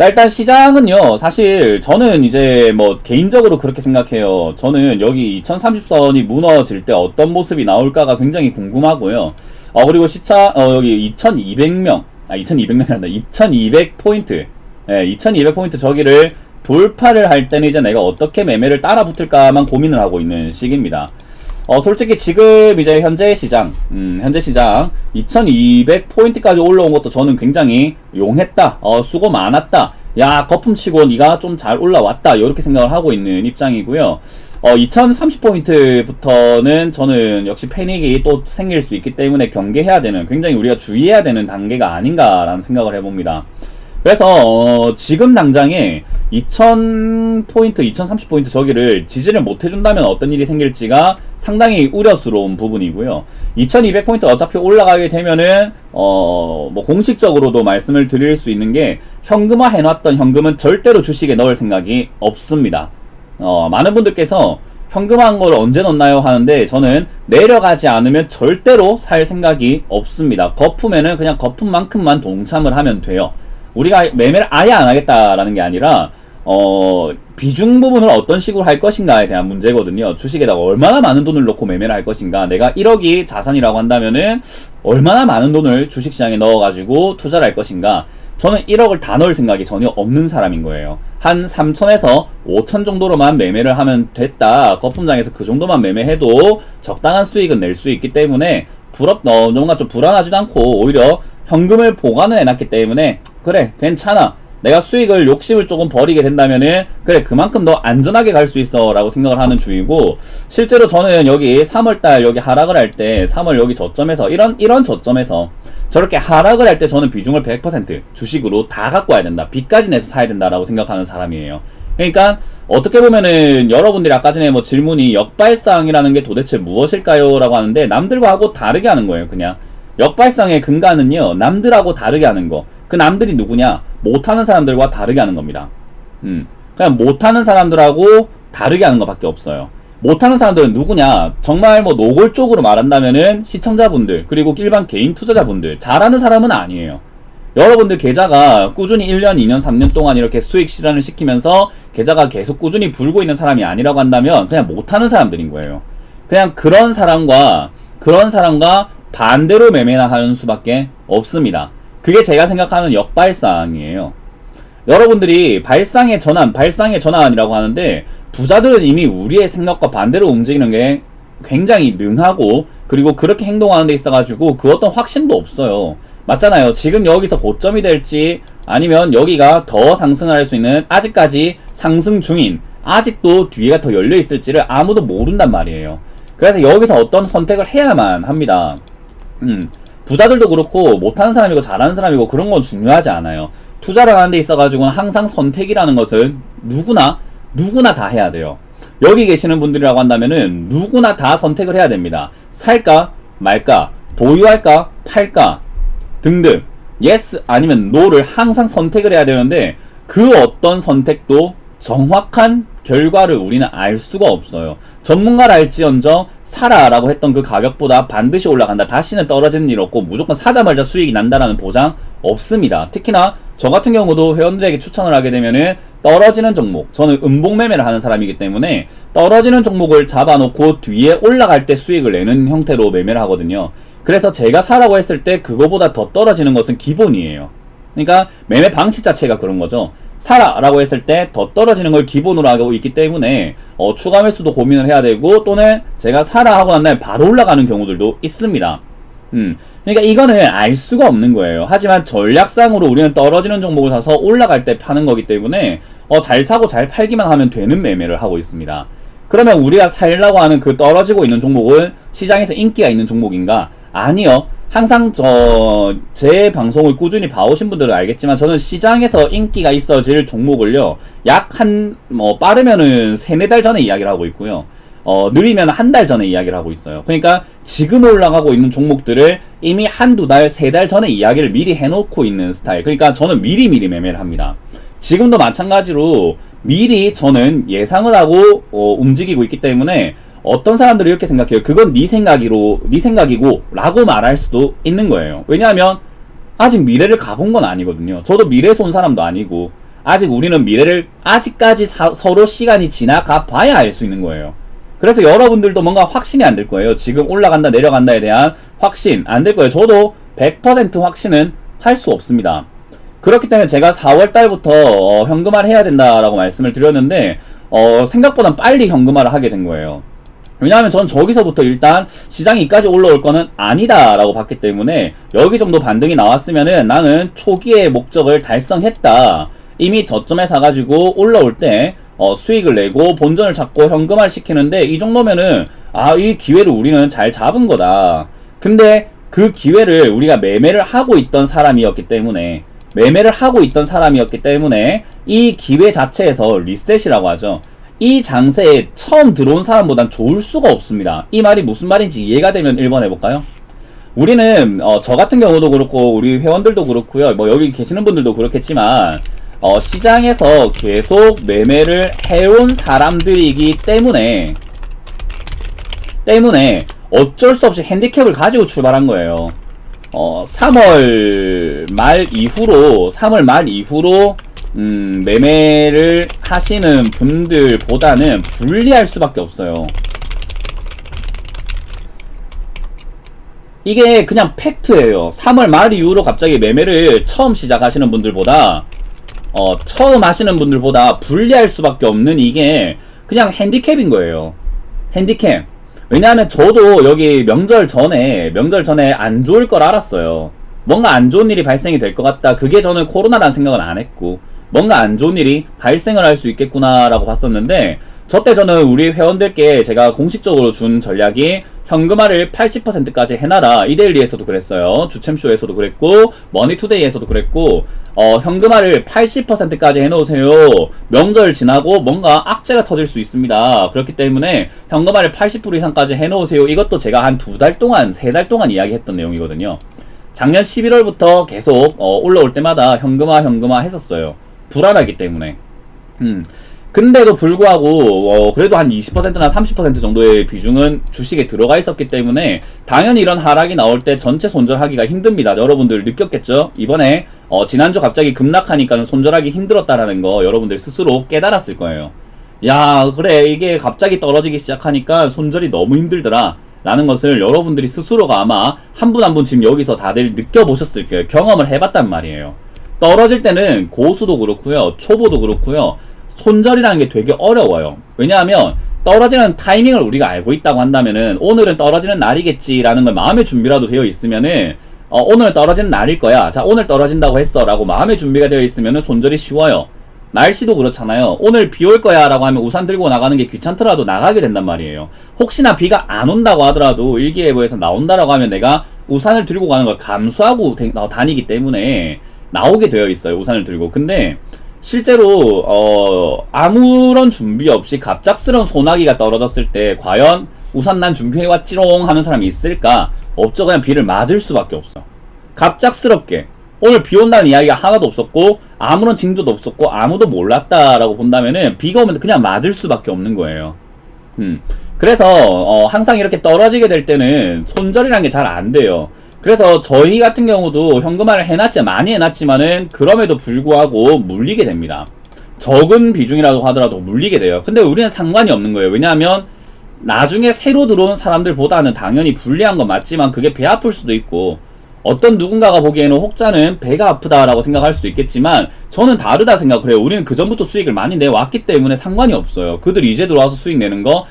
자, 일단 시장은요, 사실 저는 이제 뭐 개인적으로 그렇게 생각해요. 저는 여기 2030선이 무너질 때 어떤 모습이 나올까가 굉장히 궁금하고요. 그리고 여기 2200명, 2200명이 아니라 2200포인트, 2200포인트 저기를 돌파를 할 때는 이제 내가 어떻게 매매를 따라 붙을까만 고민을 하고 있는 시기입니다. 솔직히 지금 이제 현재 시장 2200포인트까지 올라온 것도 저는 굉장히 용했다. 수고 많았다. 야, 거품치고 니가 좀 잘 올라왔다. 이렇게 생각을 하고 있는 입장이고요. 2030포인트부터는 저는 역시 패닉이 또 생길 수 있기 때문에 경계해야 되는, 굉장히 우리가 주의해야 되는 단계가 아닌가라는 생각을 해봅니다. 그래서 지금 당장에 2000포인트, 2030포인트 저기를 지지를 못 해준다면 어떤 일이 생길지가 상당히 우려스러운 부분이고요. 2200포인트 어차피 올라가게 되면은 뭐 공식적으로도 말씀을 드릴 수 있는 게, 현금화 해놨던 현금은 절대로 주식에 넣을 생각이 없습니다. 많은 분들께서 현금화한 걸 언제 넣나요 하는데, 저는 내려가지 않으면 절대로 살 생각이 없습니다. 거품에는 그냥 거품만큼만 동참을 하면 돼요. 우리가 매매를 아예 안 하겠다라는 게 아니라 비중 부분을 어떤 식으로 할 것인가에 대한 문제거든요. 주식에다가 얼마나 많은 돈을 넣고 매매를 할 것인가. 내가 1억이 자산이라고 한다면은 얼마나 많은 돈을 주식시장에 넣어가지고 투자를 할 것인가. 저는 1억을 다 넣을 생각이 전혀 없는 사람인 거예요. 한 3천에서 5천 정도로만 매매를 하면 됐다. 거품장에서 그 정도만 매매해도 적당한 수익은 낼 수 있기 때문에 뭔가 좀 불안하지도 않고, 오히려 현금을 보관을 해놨기 때문에 그래, 괜찮아, 내가 수익을 욕심을 조금 버리게 된다면은 그래, 그만큼 더 안전하게 갈 수 있어 라고 생각을 하는 주의고, 실제로 저는 여기 3월달 여기 하락을 할 때, 3월 여기 저점에서 이런 저점에서 저렇게 하락을 할 때 저는 비중을 100% 주식으로 다 갖고 와야 된다, 빚까지 내서 사야 된다라고 생각하는 사람이에요. 그러니까 어떻게 보면은 여러분들이 아까 전에 뭐 질문이 역발상이라는 게 도대체 무엇일까요? 라고 하는데, 남들과 하고 다르게 하는 거예요. 그냥 역발상의 근간은요, 남들하고 다르게 하는 거. 그 남들이 누구냐? 못하는 사람들과 다르게 하는 겁니다. 그냥 못하는 사람들하고 다르게 하는 것밖에 없어요. 못하는 사람들은 누구냐? 정말 뭐 노골적으로 말한다면은 시청자분들, 그리고 일반 개인 투자자분들, 잘하는 사람은 아니에요. 여러분들 계좌가 꾸준히 1년, 2년, 3년 동안 이렇게 수익 실현을 시키면서 계좌가 계속 꾸준히 불고 있는 사람이 아니라고 한다면 그냥 못하는 사람들인 거예요. 그냥 그런 사람과 반대로 매매나 하는 수밖에 없습니다. 그게 제가 생각하는 역발상이에요. 여러분들이 발상의 전환이라고 하는데, 부자들은 이미 우리의 생각과 반대로 움직이는 게 굉장히 능하고, 그리고 그렇게 행동하는 데 있어가지고 그 어떤 확신도 없어요. 맞잖아요. 지금 여기서 고점이 될지, 아니면 여기가 더 상승을 할 수 있는, 아직까지 상승 중인, 아직도 뒤에가 더 열려 있을지를 아무도 모른단 말이에요. 그래서 여기서 어떤 선택을 해야만 합니다. 부자들도 그렇고 못하는 사람이고 잘하는 사람이고 그런 건 중요하지 않아요. 투자를 하는 데 있어가지고는 항상 선택이라는 것은 누구나 다 해야 돼요. 여기 계시는 분들이라고 한다면은 누구나 다 선택을 해야 됩니다. 살까 말까, 보유할까 팔까 등등, yes 아니면 no를 항상 선택을 해야 되는데, 그 어떤 선택도 정확한 결과를 우리는 알 수가 없어요. 전문가를 알지언정 사라라고 했던 그 가격보다 반드시 올라간다, 다시는 떨어지는 일 없고, 무조건 사자마자 수익이 난다라는 보장 없습니다. 특히나 저 같은 경우도 회원들에게 추천을 하게 되면은 떨어지는 종목, 저는 음봉 매매를 하는 사람이기 때문에 떨어지는 종목을 잡아놓고 뒤에 올라갈 때 수익을 내는 형태로 매매를 하거든요. 그래서 제가 사라고 했을 때 그거보다 더 떨어지는 것은 기본이에요. 그러니까 매매 방식 자체가 그런 거죠. 사라라고 했을 때 더 떨어지는 걸 기본으로 하고 있기 때문에 추가 매수도 고민을 해야 되고, 또는 제가 사라 하고 난 다음에 바로 올라가는 경우들도 있습니다. 그러니까 이거는 알 수가 없는 거예요. 하지만 전략상으로 우리는 떨어지는 종목을 사서 올라갈 때 파는 거기 때문에 잘 사고 잘 팔기만 하면 되는 매매를 하고 있습니다. 그러면 우리가 살려고 하는 그 떨어지고 있는 종목은 시장에서 인기가 있는 종목인가? 아니요. 항상 제 방송을 꾸준히 봐오신 분들은 알겠지만, 저는 시장에서 인기가 있어질 종목을요, 약 빠르면은 3-4달 전에 이야기를 하고 있고요. 느리면 한 달 전에 이야기를 하고 있어요. 그러니까 지금 올라가고 있는 종목들을 이미 1-2달, 3달 전에 이야기를 미리 해놓고 있는 스타일. 그러니까 저는 미리 매매를 합니다. 지금도 마찬가지로 미리 저는 예상을 하고 움직이고 있기 때문에, 어떤 사람들이 이렇게 생각해요. 그건 네 생각이고 라고 말할 수도 있는 거예요. 왜냐하면 아직 미래를 가본 건 아니거든요. 저도 미래에서 온 사람도 아니고, 아직 우리는 미래를 아직까지 서로 시간이 지나가 봐야 알 수 있는 거예요. 그래서 여러분들도 뭔가 확신이 안 될 거예요. 지금 올라간다 내려간다에 대한 확신 안 될 거예요. 저도 100% 확신은 할 수 없습니다. 그렇기 때문에 제가 4월달부터 현금화를 해야 된다라고 말씀을 드렸는데 생각보다 빨리 현금화를 하게 된 거예요. 왜냐하면 전 저기서부터 일단 시장이 이까지 올라올 거는 아니다 라고 봤기 때문에 여기 정도 반등이 나왔으면은 나는 초기의 목적을 달성했다. 이미 저점에 사가지고 올라올 때 수익을 내고 본전을 찾고 현금화를 시키는데 이 정도면은 이 기회를 우리는 잘 잡은 거다. 근데 그 기회를 우리가 매매를 하고 있던 사람이었기 때문에 이 기회 자체에서 리셋이라고 하죠. 이 장세에 처음 들어온 사람보단 좋을 수가 없습니다. 이 말이 무슨 말인지 이해가 되면 1번 해볼까요? 우리는 저 같은 경우도 그렇고 우리 회원들도 그렇고요. 뭐 여기 계시는 분들도 그렇겠지만 시장에서 계속 매매를 해온 사람들이기 때문에 어쩔 수 없이 핸디캡을 가지고 출발한 거예요. 3월 말 이후로 매매를 하시는 분들보다는 불리할 수밖에 없어요. 이게 그냥 팩트예요. 3월 말 이후로 갑자기 매매를 처음 시작하시는 분들보다 처음 하시는 분들보다 불리할 수밖에 없는 이게 그냥 핸디캡인 거예요. 핸디캡. 왜냐하면 저도 여기 명절 전에 안 좋을 걸 알았어요. 뭔가 안 좋은 일이 발생이 될 것 같다. 그게 저는 코로나라는 생각은 안 했고 뭔가 안 좋은 일이 발생을 할 수 있겠구나라고 봤었는데 저때 저는 우리 회원들께 제가 공식적으로 준 전략이 현금화를 80%까지 해놔라. 이데일리에서도 그랬어요. 주챔쇼에서도 그랬고 머니투데이에서도 그랬고 현금화를 80%까지 해놓으세요. 명절 지나고 뭔가 악재가 터질 수 있습니다. 그렇기 때문에 현금화를 80% 이상까지 해놓으세요. 이것도 제가 한 2달 동안 3달 동안 이야기했던 내용이거든요. 작년 11월부터 계속 올라올 때마다 현금화 했었어요. 불안하기 때문에. 근데도 불구하고 그래도 한 20%나 30% 정도의 비중은 주식에 들어가 있었기 때문에 당연히 이런 하락이 나올 때 전체 손절하기가 힘듭니다. 여러분들 느꼈겠죠? 이번에 지난주 갑자기 급락하니까 손절하기 힘들었다라는 거 여러분들 스스로 깨달았을 거예요. 야, 그래, 이게 갑자기 떨어지기 시작하니까 손절이 너무 힘들더라 라는 것을 여러분들이 스스로가 아마 한 분 한 분 지금 여기서 다들 느껴보셨을 거예요. 경험을 해봤단 말이에요. 떨어질 때는 고수도 그렇고요, 초보도 그렇고요, 손절이라는 게 되게 어려워요. 왜냐하면 떨어지는 타이밍을 우리가 알고 있다고 한다면은 오늘은 떨어지는 날이겠지라는 걸 마음의 준비라도 되어 있으면은 오늘 떨어지는 날일 거야. 자, 오늘 떨어진다고 했어 라고 마음의 준비가 되어 있으면은 손절이 쉬워요. 날씨도 그렇잖아요. 오늘 비 올 거야 라고 하면 우산 들고 나가는 게 귀찮더라도 나가게 된단 말이에요. 혹시나 비가 안 온다고 하더라도 일기예보에서 나온다라고 하면 내가 우산을 들고 가는 걸 감수하고 다니기 때문에 나오게 되어 있어요. 우산을 들고. 근데 실제로 아무런 준비 없이 갑작스러운 소나기가 떨어졌을 때 과연 우산 난 준비해왔지롱 하는 사람이 있을까? 없죠. 그냥 비를 맞을 수밖에 없어. 갑작스럽게 오늘 비 온다는 이야기가 하나도 없었고 아무런 징조도 없었고 아무도 몰랐다라고 본다면은 비가 오면 그냥 맞을 수밖에 없는 거예요. 그래서 항상 이렇게 떨어지게 될 때는 손절이라는 게 잘 안 돼요. 그래서 저희 같은 경우도 현금화를 많이 해놨지만은 그럼에도 불구하고 물리게 됩니다. 적은 비중이라도 하더라도 물리게 돼요. 근데 우리는 상관이 없는 거예요. 왜냐하면 나중에 새로 들어온 사람들보다는 당연히 불리한 건 맞지만 그게 배 아플 수도 있고 어떤 누군가가 보기에는 혹자는 배가 아프다라고 생각할 수도 있겠지만 저는 다르다 생각을 해요. 우리는 그전부터 수익을 많이 내왔기 때문에 상관이 없어요. 그들이 이제 들어와서 수익 내는 거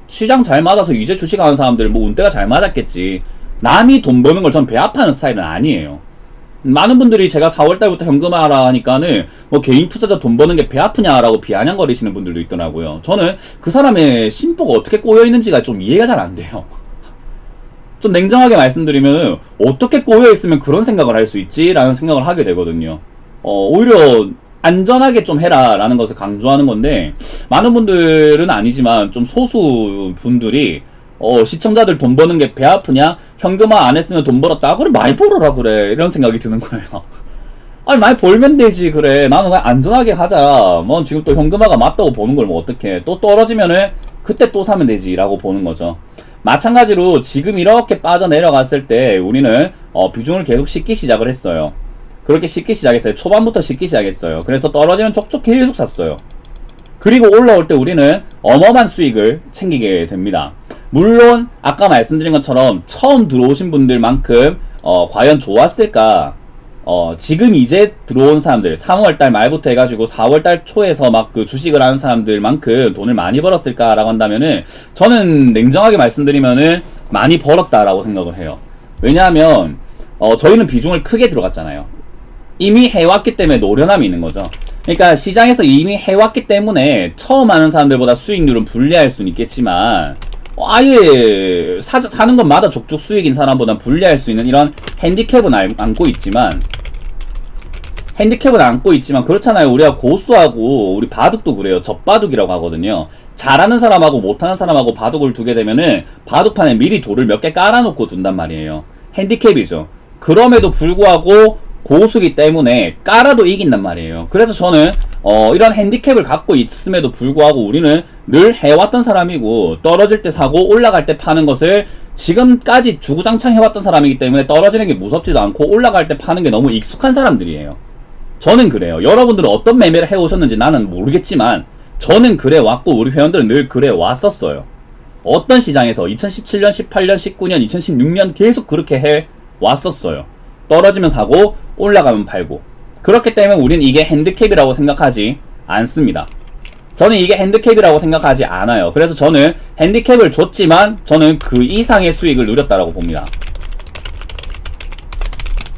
시장 잘 맞아서 이제 주식하는 사람들 뭐 운대가 잘 맞았겠지. 남이 돈 버는 걸 전 배 아파하는 스타일은 아니에요. 많은 분들이 제가 4월달부터 현금화하라 하니까는 뭐 개인 투자자 돈 버는 게 배 아프냐라고 비아냥거리시는 분들도 있더라고요. 저는 그 사람의 심보가 어떻게 꼬여있는지가 좀 이해가 잘 안 돼요. 좀 냉정하게 말씀드리면 어떻게 꼬여있으면 그런 생각을 할 수 있지? 라는 생각을 하게 되거든요. 오히려 안전하게 좀 해라 라는 것을 강조하는 건데 많은 분들은 아니지만 좀 소수 분들이 시청자들 돈 버는 게 배 아프냐? 현금화 안 했으면 돈 벌었다? 그래 많이 벌어라 그래 이런 생각이 드는 거예요. 아니 많이 벌면 되지. 그래 나는 그냥 안전하게 하자. 뭐 지금 또 현금화가 맞다고 보는 걸 뭐 어떡해. 또 떨어지면은 그때 또 사면 되지 라고 보는 거죠. 마찬가지로 지금 이렇게 빠져내려갔을 때 우리는 비중을 계속 싣기 시작을 했어요. 그렇게 씻기 시작했어요. 초반부터 씻기 시작했어요. 그래서 떨어지면 족족 계속 샀어요. 그리고 올라올 때 우리는 어마어마한 수익을 챙기게 됩니다. 물론 아까 말씀드린 것처럼 처음 들어오신 분들만큼 과연 좋았을까? 지금 이제 들어온 사람들 3월달 말부터 해가지고 4월달 초에서 막 그 주식을 하는 사람들만큼 돈을 많이 벌었을까라고 한다면은 저는 냉정하게 말씀드리면은 많이 벌었다라고 생각을 해요. 왜냐하면 저희는 비중을 크게 들어갔잖아요. 이미 해왔기 때문에 노련함이 있는 거죠. 그러니까 시장에서 이미 해왔기 때문에 처음 하는 사람들보다 수익률은 불리할 수는 있겠지만 아예 사는 것마다 족족 수익인 사람보다 불리할 수 있는 이런 핸디캡은 안고 있지만 그렇잖아요. 우리가 고수하고 우리 바둑도 그래요. 젖바둑이라고 하거든요. 잘하는 사람하고 못하는 사람하고 바둑을 두게 되면은 바둑판에 미리 돌을 몇 개 깔아놓고 둔단 말이에요. 핸디캡이죠. 그럼에도 불구하고 고수기 때문에 깔아도 이긴단 말이에요. 그래서 저는 이런 핸디캡을 갖고 있음에도 불구하고 우리는 늘 해왔던 사람이고 떨어질 때 사고 올라갈 때 파는 것을 지금까지 주구장창 해왔던 사람이기 때문에 떨어지는 게 무섭지도 않고 올라갈 때 파는 게 너무 익숙한 사람들이에요. 저는 그래요. 여러분들은 어떤 매매를 해오셨는지 나는 모르겠지만 저는 그래 왔고 우리 회원들은 늘 그래 왔었어요. 어떤 시장에서 2017년, 18년, 19년, 2016년 계속 그렇게 해 왔었어요. 떨어지면 사고 올라가면 팔고. 그렇기 때문에 우린 이게 핸디캡이라고 생각하지 않습니다. 저는 이게 핸디캡이라고 생각하지 않아요. 그래서 저는 핸디캡을 줬지만 저는 그 이상의 수익을 누렸다라고 봅니다.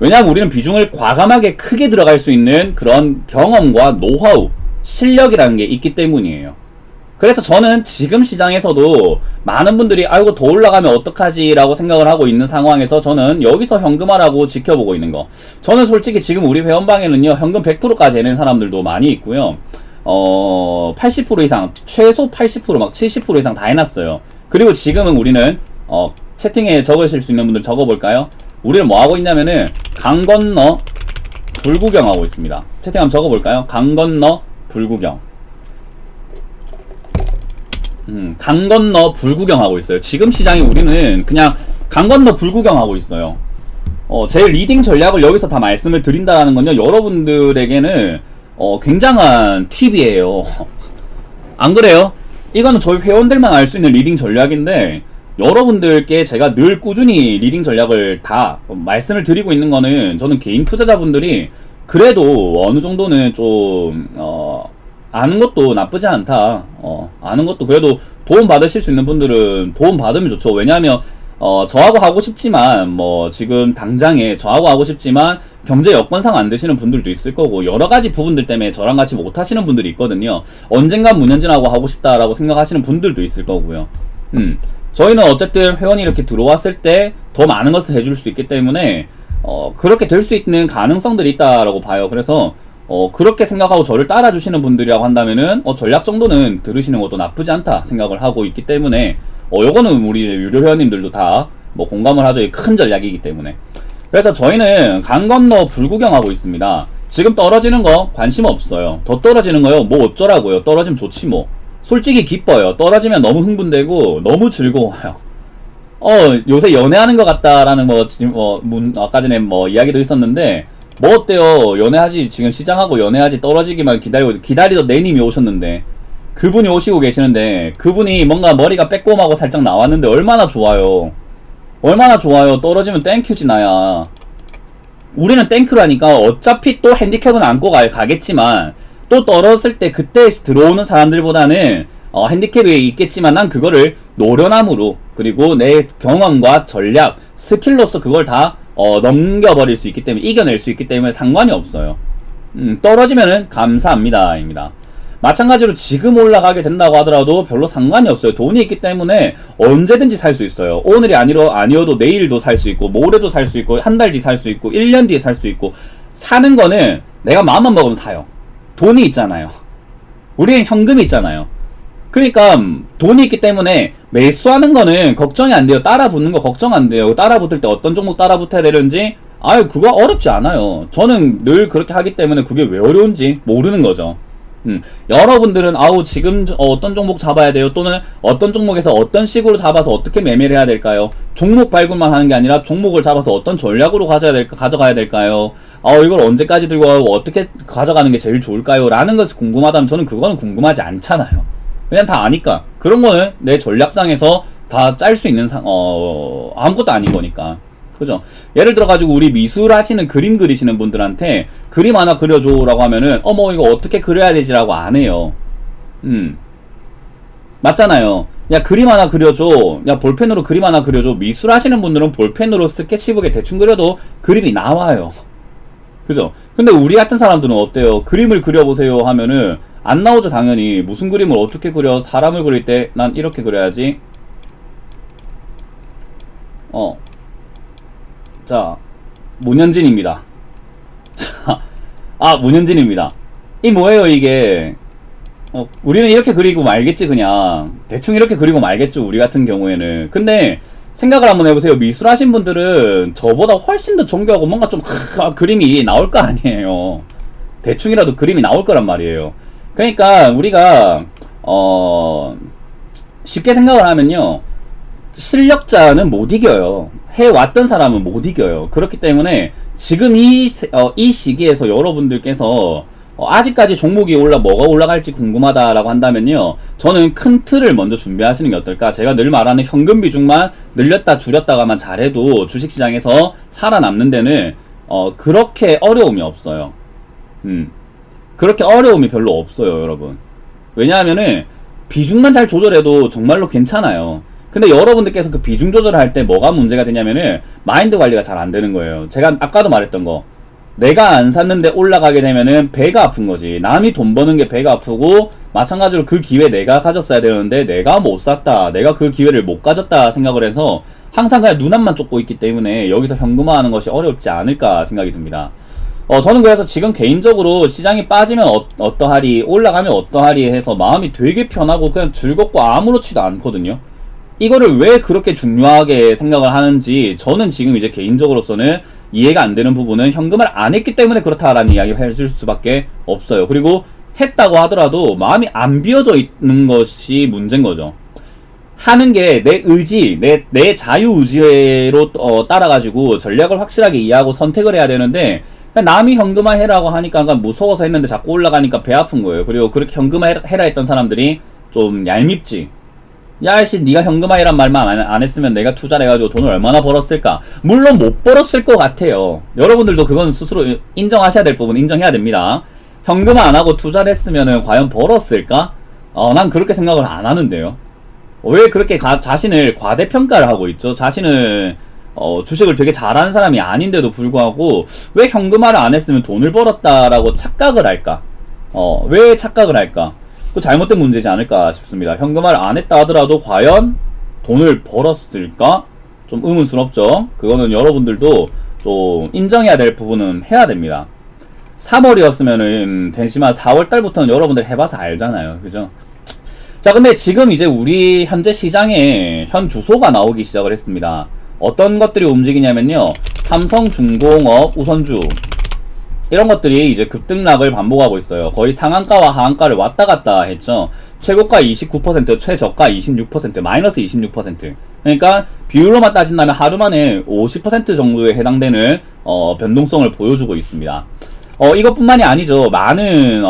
왜냐하면 우리는 비중을 과감하게 크게 들어갈 수 있는 그런 경험과 노하우, 실력이라는 게 있기 때문이에요. 그래서 저는 지금 시장에서도 많은 분들이 아이고 더 올라가면 어떡하지 라고 생각을 하고 있는 상황에서 저는 여기서 현금화라고 지켜보고 있는 거. 저는 솔직히 지금 우리 회원방에는요 현금 100%까지 내는 사람들도 많이 있고요. 80% 이상, 최소 80% 막 70% 이상 다 해놨어요. 그리고 지금은 우리는 채팅에 적으실 수 있는 분들 적어볼까요? 우리는 뭐 하고 있냐면은 강 건너 불구경하고 있습니다. 채팅 한번 적어볼까요? 강 건너 불구경. 강 건너 불구경하고 있어요. 지금 시장에 우리는 그냥 강 건너 불구경하고 있어요. 제 리딩 전략을 여기서 다 말씀을 드린다는 건요, 여러분들에게는 굉장한 팁이에요. 안 그래요? 이거는 저희 회원들만 알 수 있는 리딩 전략인데 여러분들께 제가 늘 꾸준히 리딩 전략을 다 말씀을 드리고 있는 거는 저는 개인 투자자분들이 그래도 어느 정도는 좀 아는 것도 나쁘지 않다. 아는 것도 그래도 도움 받으실 수 있는 분들은 도움 받으면 좋죠. 왜냐하면 저하고 하고 싶지만 뭐 지금 당장에 저하고 하고 싶지만 경제 여건상 안 되시는 분들도 있을 거고 여러 가지 부분들 때문에 저랑 같이 못 하시는 분들이 있거든요. 언젠간 문현진하고 하고 싶다라고 생각하시는 분들도 있을 거고요. 저희는 어쨌든 회원이 이렇게 들어왔을 때 더 많은 것을 해줄 수 있기 때문에 그렇게 될 수 있는 가능성들이 있다라고 봐요. 그래서 그렇게 생각하고 저를 따라주시는 분들이라고 한다면은 전략 정도는 들으시는 것도 나쁘지 않다 생각을 하고 있기 때문에 요거는 우리 유료 회원님들도 다 뭐 공감을 하죠. 큰 전략이기 때문에. 그래서 저희는 강 건너 불구경하고 있습니다. 지금 떨어지는 거 관심 없어요. 더 떨어지는 거요 뭐 어쩌라고요. 떨어지면 좋지 뭐. 솔직히 기뻐요. 떨어지면 너무 흥분되고 너무 즐거워요. 요새 연애하는 것 같다라는 아까 전에 이야기도 있었는데 뭐 어때요? 연애하지, 지금 시장하고 연애하지, 떨어지기만 기다리던 내님이 오셨는데 그분이 오시고 계시는데 그분이 뭔가 머리가 빼꼼하고 살짝 나왔는데 얼마나 좋아요. 얼마나 좋아요. 떨어지면 땡큐지 나야. 우리는 땡큐라니까. 어차피 또 핸디캡은 안고 가겠지만 또 떨어졌을 때 그때 들어오는 사람들보다는 핸디캡이 있겠지만 난 그거를 노련함으로 그리고 내 경험과 전략, 스킬로서 그걸 다 넘겨버릴 수 있기 때문에 이겨낼 수 있기 때문에 상관이 없어요. 떨어지면은 감사합니다 입니다. 마찬가지로 지금 올라가게 된다고 하더라도 별로 상관이 없어요. 돈이 있기 때문에 언제든지 살 수 있어요. 오늘이 아니어도 내일도 살 수 있고 모레도 살 수 있고 한 달 뒤 살 수 있고 1년 뒤에 살 수 있고. 사는 거는 내가 마음만 먹으면 사요. 돈이 있잖아요. 우리는 현금이 있잖아요. 그러니까 돈이 있기 때문에 매수하는 거는 걱정이 안 돼요. 따라 붙는 거 걱정 안 돼요. 따라 붙을 때 어떤 종목 따라 붙어야 되는지 그거 어렵지 않아요. 저는 늘 그렇게 하기 때문에 그게 왜 어려운지 모르는 거죠. 여러분들은 아우 지금 어떤 종목 잡아야 돼요? 또는 어떤 종목에서 어떤 식으로 잡아서 어떻게 매매를 해야 될까요? 종목 발굴만 하는 게 아니라 종목을 잡아서 어떤 전략으로 가져가야 될까요? 이걸 언제까지 들고 가고 어떻게 가져가는 게 제일 좋을까요? 라는 것이 궁금하다면 저는 그거는 궁금하지 않잖아요. 그냥 다 아니까. 그런 거는 내 전략상에서 다 짤 수 있는 아무것도 아닌 거니까. 그죠? 예를 들어가지고 우리 미술 하시는 그림 그리시는 분들한테 그림 하나 그려줘 라고 하면은 뭐 이거 어떻게 그려야 되지 라고 안 해요. 맞잖아요. 야 그림 하나 그려줘, 야 볼펜으로 그림 하나 그려줘. 미술 하시는 분들은 볼펜으로 스케치북에 대충 그려도 그림이 나와요. 그죠? 근데 우리 같은 사람들은 어때요? 그림을 그려보세요 하면은 안 나오죠. 당연히. 무슨 그림을 어떻게 그려? 사람을 그릴 때 난 이렇게 그려야지. 자, 문현진입니다. 자, 문현진입니다. 이 뭐예요 이게? 우리는 이렇게 그리고 말겠지. 그냥 대충 이렇게 그리고 말겠죠, 우리 같은 경우에는. 근데 생각을 한번 해보세요. 미술하신 분들은 저보다 훨씬 더 정교하고 뭔가 좀 그림이 나올 거 아니에요. 대충이라도 그림이 나올 거란 말이에요. 그러니까 우리가 쉽게 생각을 하면요, 실력자는 못 이겨요. 해왔던 사람은 못 이겨요. 그렇기 때문에 지금 이 시기에서 여러분들께서 아직까지 종목이 뭐가 올라갈지 궁금하다라고 한다면요, 저는 큰 틀을 먼저 준비하시는 게 어떨까. 제가 늘 말하는 현금 비중만 늘렸다 줄였다가만 잘해도 주식시장에서 살아남는 데는 그렇게 어려움이 없어요. 그렇게 어려움이 별로 없어요, 여러분. 왜냐하면은 비중만 잘 조절해도 정말로 괜찮아요. 근데 여러분들께서 그 비중 조절을 할 때 뭐가 문제가 되냐면은 마인드 관리가 잘 안 되는 거예요. 제가 아까도 말했던 거, 내가 안 샀는데 올라가게 되면은 배가 아픈 거지. 남이 돈 버는 게 배가 아프고, 마찬가지로 그 기회 내가 가졌어야 되는데 내가 못 샀다, 내가 그 기회를 못 가졌다 생각을 해서 항상 그냥 눈앞만 쫓고 있기 때문에 여기서 현금화하는 것이 어렵지 않을까 생각이 듭니다. 저는 그래서 지금 개인적으로 시장이 빠지면 어떠하리, 올라가면 어떠하리 해서 마음이 되게 편하고 그냥 즐겁고 아무렇지도 않거든요. 이거를 왜 그렇게 중요하게 생각을 하는지 저는 지금 이제 개인적으로서는 이해가 안 되는 부분은 현금을 안 했기 때문에 그렇다라는 이야기를 해줄 수밖에 없어요. 그리고 했다고 하더라도 마음이 안 비워져 있는 것이 문제인 거죠. 하는 게 내 의지, 내 자유의지로 따라가지고 전략을 확실하게 이해하고 선택을 해야 되는데, 남이 현금화 해라고 하니까 무서워서 했는데 자꾸 올라가니까 배 아픈 거예요. 그리고 그렇게 현금화 해라 했던 사람들이 좀 얄밉지. 야씨, 니가 현금화해란 말만 안 했으면 내가 투자를 해가지고 돈을 얼마나 벌었을까? 물론 못 벌었을 것 같아요. 여러분들도 그건 스스로 인정하셔야 될 부분 인정해야 됩니다. 현금화 안 하고 투자를 했으면은 과연 벌었을까? 난 그렇게 생각을 안 하는데요. 왜 그렇게 자신을 과대평가를 하고 있죠? 자신을 주식을 되게 잘하는 사람이 아닌데도 불구하고 왜 현금화를 안 했으면 돈을 벌었다라고 착각을 할까? 왜 착각을 할까? 그 잘못된 문제지 않을까 싶습니다. 현금화를 안 했다 하더라도 과연 돈을 벌었을까? 좀 의문스럽죠? 그거는 여러분들도 좀 인정해야 될 부분은 해야 됩니다. 3월이었으면은 되지만 4월달부터는 여러분들 해봐서 알잖아요. 그죠? 자, 근데 지금 이제 우리 현재 시장에 현 주소가 나오기 시작을 했습니다. 어떤 것들이 움직이냐면요, 삼성중공업 우선주, 이런 것들이 이제 급등락을 반복하고 있어요. 거의 상한가와 하한가를 왔다 갔다 했죠. 최고가 29%, 최저가 26%, 마이너스 26%. 그러니까 비율로만 따진다면 하루 만에 50% 정도에 해당되는 변동성을 보여주고 있습니다. 이것뿐만이 아니죠. 많은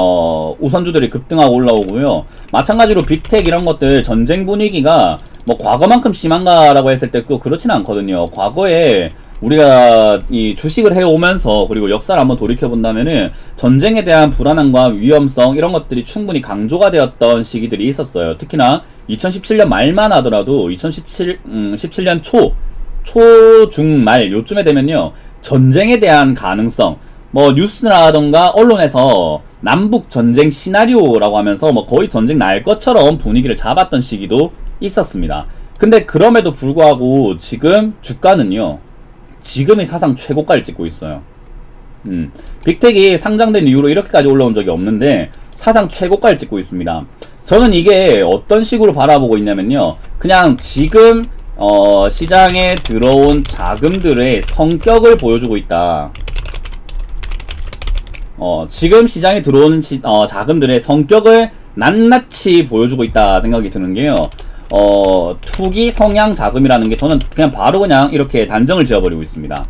우선주들이 급등하고 올라오고요. 마찬가지로 빅텍 이런 것들 전쟁 분위기가 뭐 과거만큼 심한가라고 했을 때 또 그렇지는 않거든요. 과거에 우리가 이 주식을 해오면서 그리고 역사를 한번 돌이켜본다면은 전쟁에 대한 불안함과 위험성 이런 것들이 충분히 강조가 되었던 시기들이 있었어요. 특히나 2017년 말만 하더라도 17년 초중말 요쯤에 되면요, 전쟁에 대한 가능성, 뭐 뉴스라던가 언론에서 남북 전쟁 시나리오라고 하면서 뭐 거의 전쟁 날 것처럼 분위기를 잡았던 시기도 있었습니다. 근데 그럼에도 불구하고 지금 주가는요, 지금이 사상 최고가를 찍고 있어요. 빅텍이 상장된 이후로 이렇게까지 올라온 적이 없는데 사상 최고가를 찍고 있습니다. 저는 이게 어떤 식으로 바라보고 있냐면요, 그냥 지금 시장에 들어온 자금들의 성격을 보여주고 있다. 지금 시장에 들어오는 자금들의 성격을 낱낱이 보여주고 있다 생각이 드는 게요. 투기 성향 자금이라는 게 저는 그냥 바로 그냥 이렇게 단정을 지어버리고 있습니다.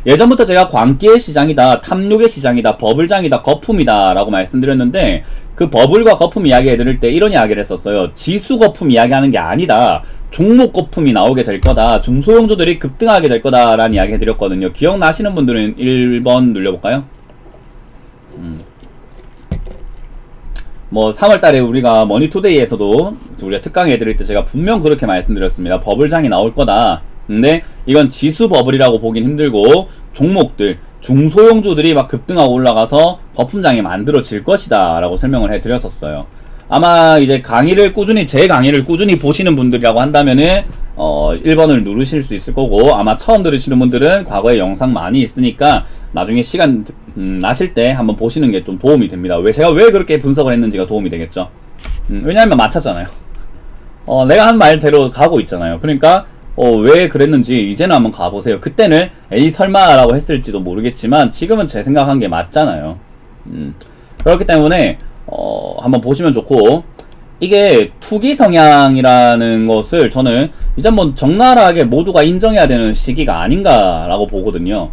예전부터 제가 광기의 시장이다, 탐욕의 시장이다, 버블장이다, 거품이다 라고 말씀드렸는데, 그 버블과 거품 이야기 해드릴 때 이런 이야기를 했었어요. 지수 거품 이야기하는 게 아니다, 종목 거품이 나오게 될 거다, 중소형주들이 급등하게 될 거다 라는 이야기 해드렸거든요. 기억나시는 분들은 1번 눌려볼까요? 뭐 3월달에 우리가 머니투데이에서도 우리가 특강 해드릴 때 제가 분명 그렇게 말씀드렸습니다. 버블장이 나올 거다. 근데 이건 지수 버블이라고 보긴 힘들고 종목들, 중소형주들이 막 급등하고 올라가서 거품장이 만들어질 것이다 라고 설명을 해드렸었어요. 아마 이제 제 강의를 꾸준히 보시는 분들이라고 한다면은 1번을 누르실 수 있을 거고, 아마 처음 들으시는 분들은 과거에 영상 많이 있으니까 나중에 시간 나실 때 한번 보시는 게 좀 도움이 됩니다. 제가 왜 그렇게 분석을 했는지가 도움이 되겠죠. 왜냐하면 맞췄잖아요. 내가 한 말대로 가고 있잖아요. 그러니까 왜 그랬는지 이제는 한번 가보세요. 그때는 에이 설마 라고 했을지도 모르겠지만 지금은 제 생각한 게 맞잖아요. 그렇기 때문에 한번 보시면 좋고, 이게 투기 성향이라는 것을 저는 이제 뭐 적나라하게 모두가 인정해야 되는 시기가 아닌가라고 보거든요.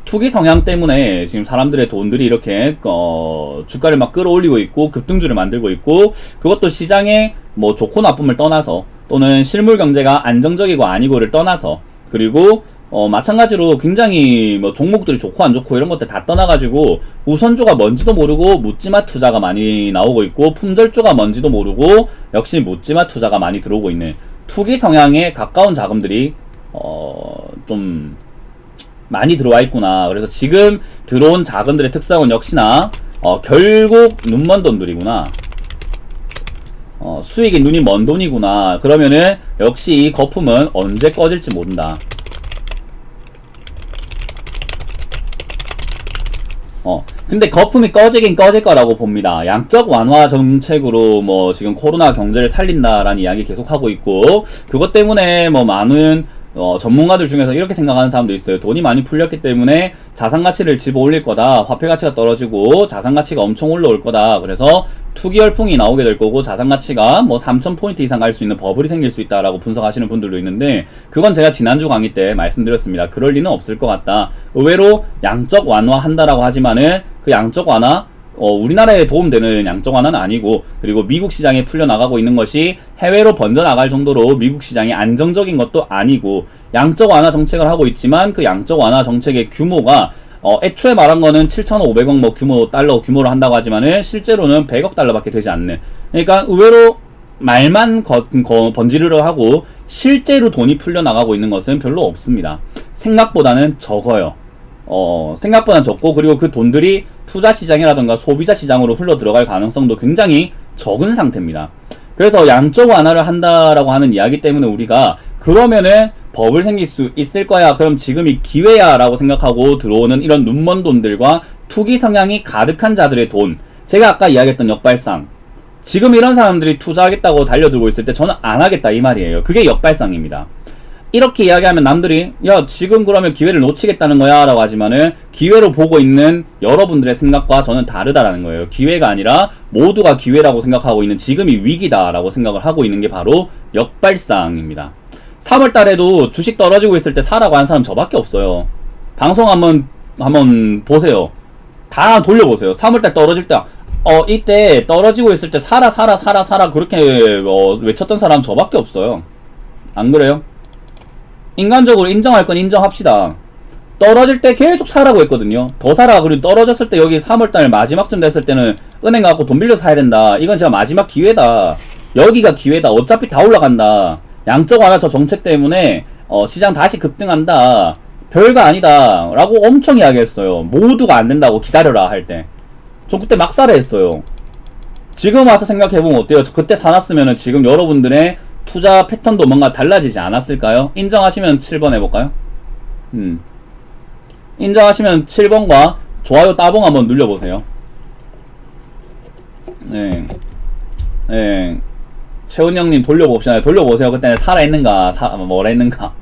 투기 성향 때문에 지금 사람들의 돈들이 이렇게 주가를 막 끌어올리고 있고 급등주를 만들고 있고, 그것도 시장에 뭐 좋고 나쁨을 떠나서, 또는 실물 경제가 안정적이고 아니고를 떠나서, 그리고 마찬가지로 굉장히 뭐 종목들이 좋고 안 좋고 이런 것들 다 떠나가지고 우선주가 뭔지도 모르고 묻지마 투자가 많이 나오고 있고, 품절주가 뭔지도 모르고 역시 묻지마 투자가 많이 들어오고 있는 투기 성향에 가까운 자금들이 좀 많이 들어와 있구나. 그래서 지금 들어온 자금들의 특성은 역시나 결국 눈먼 돈들이구나. 수익이 눈이 먼 돈이구나. 그러면은 역시 이 거품은 언제 꺼질지 모른다. 근데 거품이 꺼지긴 꺼질 거라고 봅니다. 양적 완화 정책으로 뭐 지금 코로나 경제를 살린다라는 이야기 계속 하고 있고, 그것 때문에 뭐 많은 전문가들 중에서 이렇게 생각하는 사람도 있어요. 돈이 많이 풀렸기 때문에 자산 가치를 집어 올릴 거다. 화폐 가치가 떨어지고 자산 가치가 엄청 올라올 거다. 그래서 투기 열풍이 나오게 될 거고 자산 가치가 뭐 3,000포인트 이상 갈 수 있는 버블이 생길 수 있다라고 분석하시는 분들도 있는데, 그건 제가 지난주 강의 때 말씀드렸습니다. 그럴 리는 없을 것 같다. 의외로 양적 완화한다라고 하지만은 그 양적 완화 우리나라에 도움되는 양적 완화는 아니고, 그리고 미국 시장에 풀려나가고 있는 것이 해외로 번져나갈 정도로 미국 시장이 안정적인 것도 아니고, 양적 완화 정책을 하고 있지만 그 양적 완화 정책의 규모가 애초에 말한 거는 7,500억 뭐 달러 규모로 한다고 하지만은 실제로는 100억 달러밖에 되지 않는, 그러니까 의외로 말만 번지르르 하고 실제로 돈이 풀려나가고 있는 것은 별로 없습니다. 생각보다는 적어요. 생각보다 적고, 그리고 그 돈들이 투자 시장이라든가 소비자 시장으로 흘러 들어갈 가능성도 굉장히 적은 상태입니다. 그래서 양적 완화를 한다라고 하는 이야기 때문에 우리가 그러면은 버블 생길 수 있을 거야, 그럼 지금이 기회야 라고 생각하고 들어오는 이런 눈먼 돈들과 투기 성향이 가득한 자들의 돈, 제가 아까 이야기했던 역발상, 지금 이런 사람들이 투자하겠다고 달려들고 있을 때 저는 안 하겠다 이 말이에요. 그게 역발상입니다. 이렇게 이야기하면 남들이 야 지금 그러면 기회를 놓치겠다는 거야 라고 하지만은, 기회로 보고 있는 여러분들의 생각과 저는 다르다라는 거예요. 기회가 아니라 모두가 기회라고 생각하고 있는 지금이 위기다 라고 생각을 하고 있는 게 바로 역발상입니다. 3월 달에도 주식 떨어지고 있을 때 사라고 한 사람 저밖에 없어요. 방송 한번 보세요. 다 돌려보세요. 3월 달 떨어질 때 이때 떨어지고 있을 때 사라 그렇게 외쳤던 사람 저밖에 없어요. 안 그래요? 인간적으로 인정할 건 인정합시다. 떨어질 때 계속 사라고 했거든요. 더 사라. 그리고 떨어졌을 때 여기 3월달 마지막쯤 됐을 때는 은행 가고 돈 빌려 사야 된다. 이건 진짜 마지막 기회다. 여기가 기회다. 어차피 다 올라간다. 양적 완화 저 정책 때문에 시장 다시 급등한다. 별거 아니다 라고 엄청 이야기했어요. 모두가 안 된다고 기다려라 할 때. 전 그때 막 사라 했어요. 지금 와서 생각해보면 어때요? 저 그때 사놨으면은 지금 여러분들의 투자 패턴도 뭔가 달라지지 않았을까요? 인정하시면 7번 해볼까요? 인정하시면 7번과 좋아요 따봉 한번 눌려보세요. 네. 최은영님 돌려봅시다. 돌려보세요. 그때는 살아있는가, 뭐라 했는가.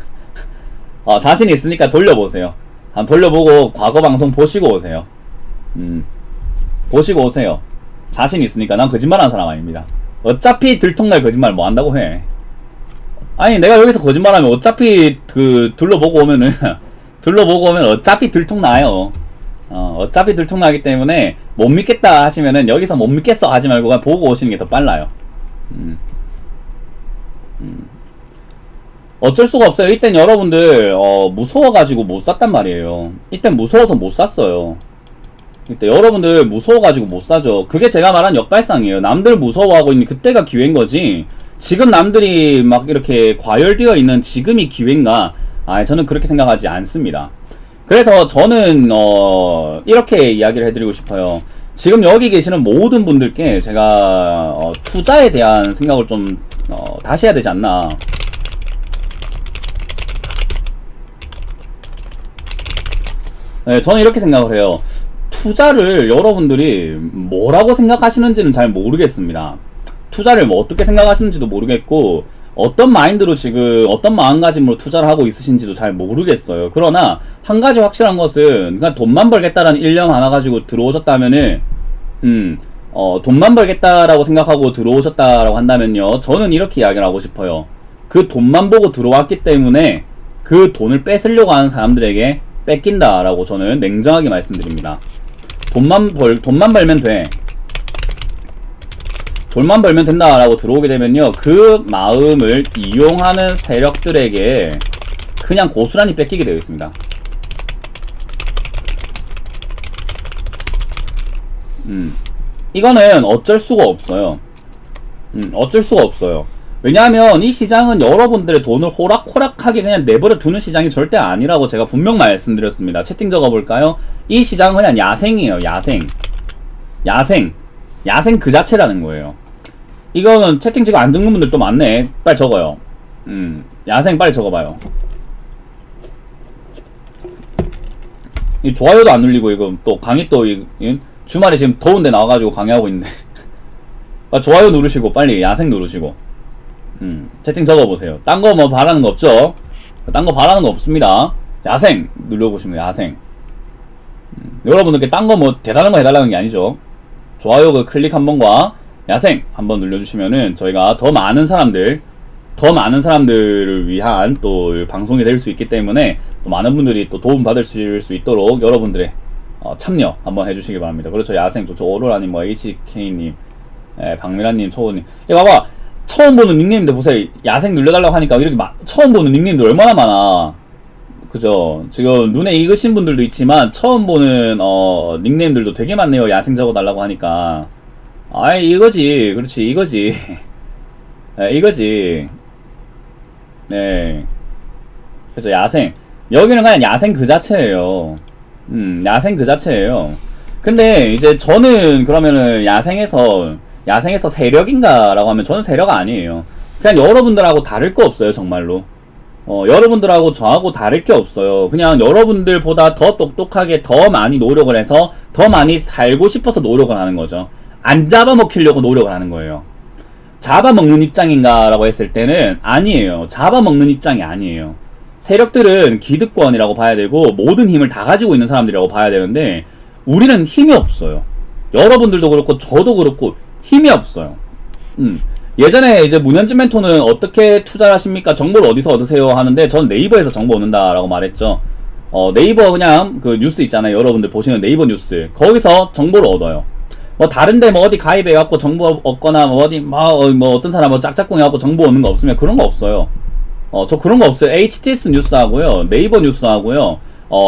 자신 있으니까 돌려보세요. 한번 돌려보고 과거 방송 보시고 오세요. 보시고 오세요. 자신 있으니까. 난 거짓말하는 사람 아닙니다. 어차피 들통날 거짓말 뭐 한다고 해. 아니 내가 여기서 거짓말하면 어차피 그 둘러보고 오면은 둘러보고 오면 어차피 들통나요. 어차피 들통나기 때문에 못 믿겠다 하시면은 여기서 못 믿겠어 하지 말고 그냥 보고 오시는 게 더 빨라요. 어쩔 수가 없어요. 이땐 여러분들 무서워가지고 못 샀단 말이에요. 이땐 무서워서 못 샀어요. 이때 여러분들 무서워가지고 못 사죠. 그게 제가 말한 역발상이에요. 남들 무서워하고 있는 그때가 기회인 거지. 지금 남들이 막 이렇게 과열되어 있는 지금이 기회인가? 저는 그렇게 생각하지 않습니다. 그래서 저는 이렇게 이야기를 해드리고 싶어요. 지금 여기 계시는 모든 분들께 제가 투자에 대한 생각을 좀 다시 해야 되지 않나. 네, 저는 이렇게 생각을 해요. 투자를 여러분들이 뭐라고 생각하시는지는 잘 모르겠습니다. 투자를 뭐 어떻게 생각하시는지도 모르겠고 어떤 마인드로 지금 어떤 마음가짐으로 투자를 하고 있으신지도 잘 모르겠어요. 그러나 한 가지 확실한 것은 그냥 돈만 벌겠다라는 일념 하나 가지고 들어오셨다면은 돈만 벌겠다라고 생각하고 들어오셨다라고 한다면요, 저는 이렇게 이야기를 하고 싶어요. 그 돈만 보고 들어왔기 때문에 그 돈을 뺏으려고 하는 사람들에게 뺏긴다라고 저는 냉정하게 말씀드립니다. 돈만 벌면 돼. 돈만 벌면 된다라고 들어오게 되면요, 그 마음을 이용하는 세력들에게 그냥 고스란히 뺏기게 되어 있습니다. 이거는 어쩔 수가 없어요. 어쩔 수가 없어요. 왜냐하면 이 시장은 여러분들의 돈을 호락호락하게 그냥 내버려 두는 시장이 절대 아니라고 제가 분명 말씀드렸습니다. 채팅 적어볼까요? 이 시장은 그냥 야생이에요. 야생 그 자체라는 거예요. 이거는 채팅 지금 안 듣는 분들도 많네. 빨리 적어요. 야생 빨리 적어봐요. 이 좋아요도 안 눌리고 이거 또 강의 또 주말에 지금 더운데 나와가지고 강의하고 있는데 좋아요 누르시고 빨리 야생 누르시고 채팅 적어보세요. 딴 거 뭐 바라는 거 없죠? 딴 거 바라는 거 없습니다. 야생 눌러보시면 야생. 여러분들께 딴 거 뭐 대단한 거 해달라는 게 아니죠. 좋아요 그 클릭 한 번과 야생 한번 눌러주시면은 저희가 더 많은 사람들을 위한 또 방송이 될 수 있기 때문에 또 많은 분들이 또 도움 받을 수 있도록 여러분들의 참여 한번 해주시기 바랍니다. 그렇죠. 야생 좋죠. 오로라님, 뭐 HK님, 박미라님, 초호님. 봐봐. 처음 보는 닉네임들 보세요. 야생 눌러달라고 하니까 이렇게 처음 보는 닉네임들 얼마나 많아. 그죠? 지금 눈에 익으신 분들도 있지만 처음 보는 닉네임들도 되게 많네요. 야생 적어달라고 하니까. 이거지. 그렇지. 이거지. 이거지. 네. 그죠? 야생. 여기는 그냥 야생 그 자체예요. 야생 그 자체예요. 근데 이제 저는 그러면은 야생에서 세력인가? 라고 하면 저는 세력 아니에요. 그냥 여러분들하고 다를 거 없어요, 정말로. 여러분들하고 저하고 다를 게 없어요. 그냥 여러분들보다 더 똑똑하게 더 많이 노력을 해서 더 많이 살고 싶어서 노력을 하는 거죠. 안 잡아먹히려고 노력을 하는 거예요. 잡아먹는 입장인가? 라고 했을 때는 아니에요. 잡아먹는 입장이 아니에요. 세력들은 기득권이라고 봐야 되고 모든 힘을 다 가지고 있는 사람들이라고 봐야 되는데 우리는 힘이 없어요. 여러분들도 그렇고 저도 그렇고 힘이 없어요. 예전에 이제 문현진 멘토는 어떻게 투자를 하십니까? 정보를 어디서 얻으세요? 하는데 전 네이버에서 정보 얻는다라고 말했죠. 네이버 그냥 그 뉴스 있잖아요. 여러분들 보시는 네이버 뉴스. 거기서 정보를 얻어요. 뭐 다른데 뭐 어디 가입해갖고 정보 얻거나 뭐 어디 뭐 어떤 사람 뭐 짝짝꿍 해갖고 정보 얻는 거 없으면 그런 거 없어요. 저 그런 거 없어요. HTS 뉴스 하고요. 네이버 뉴스 하고요.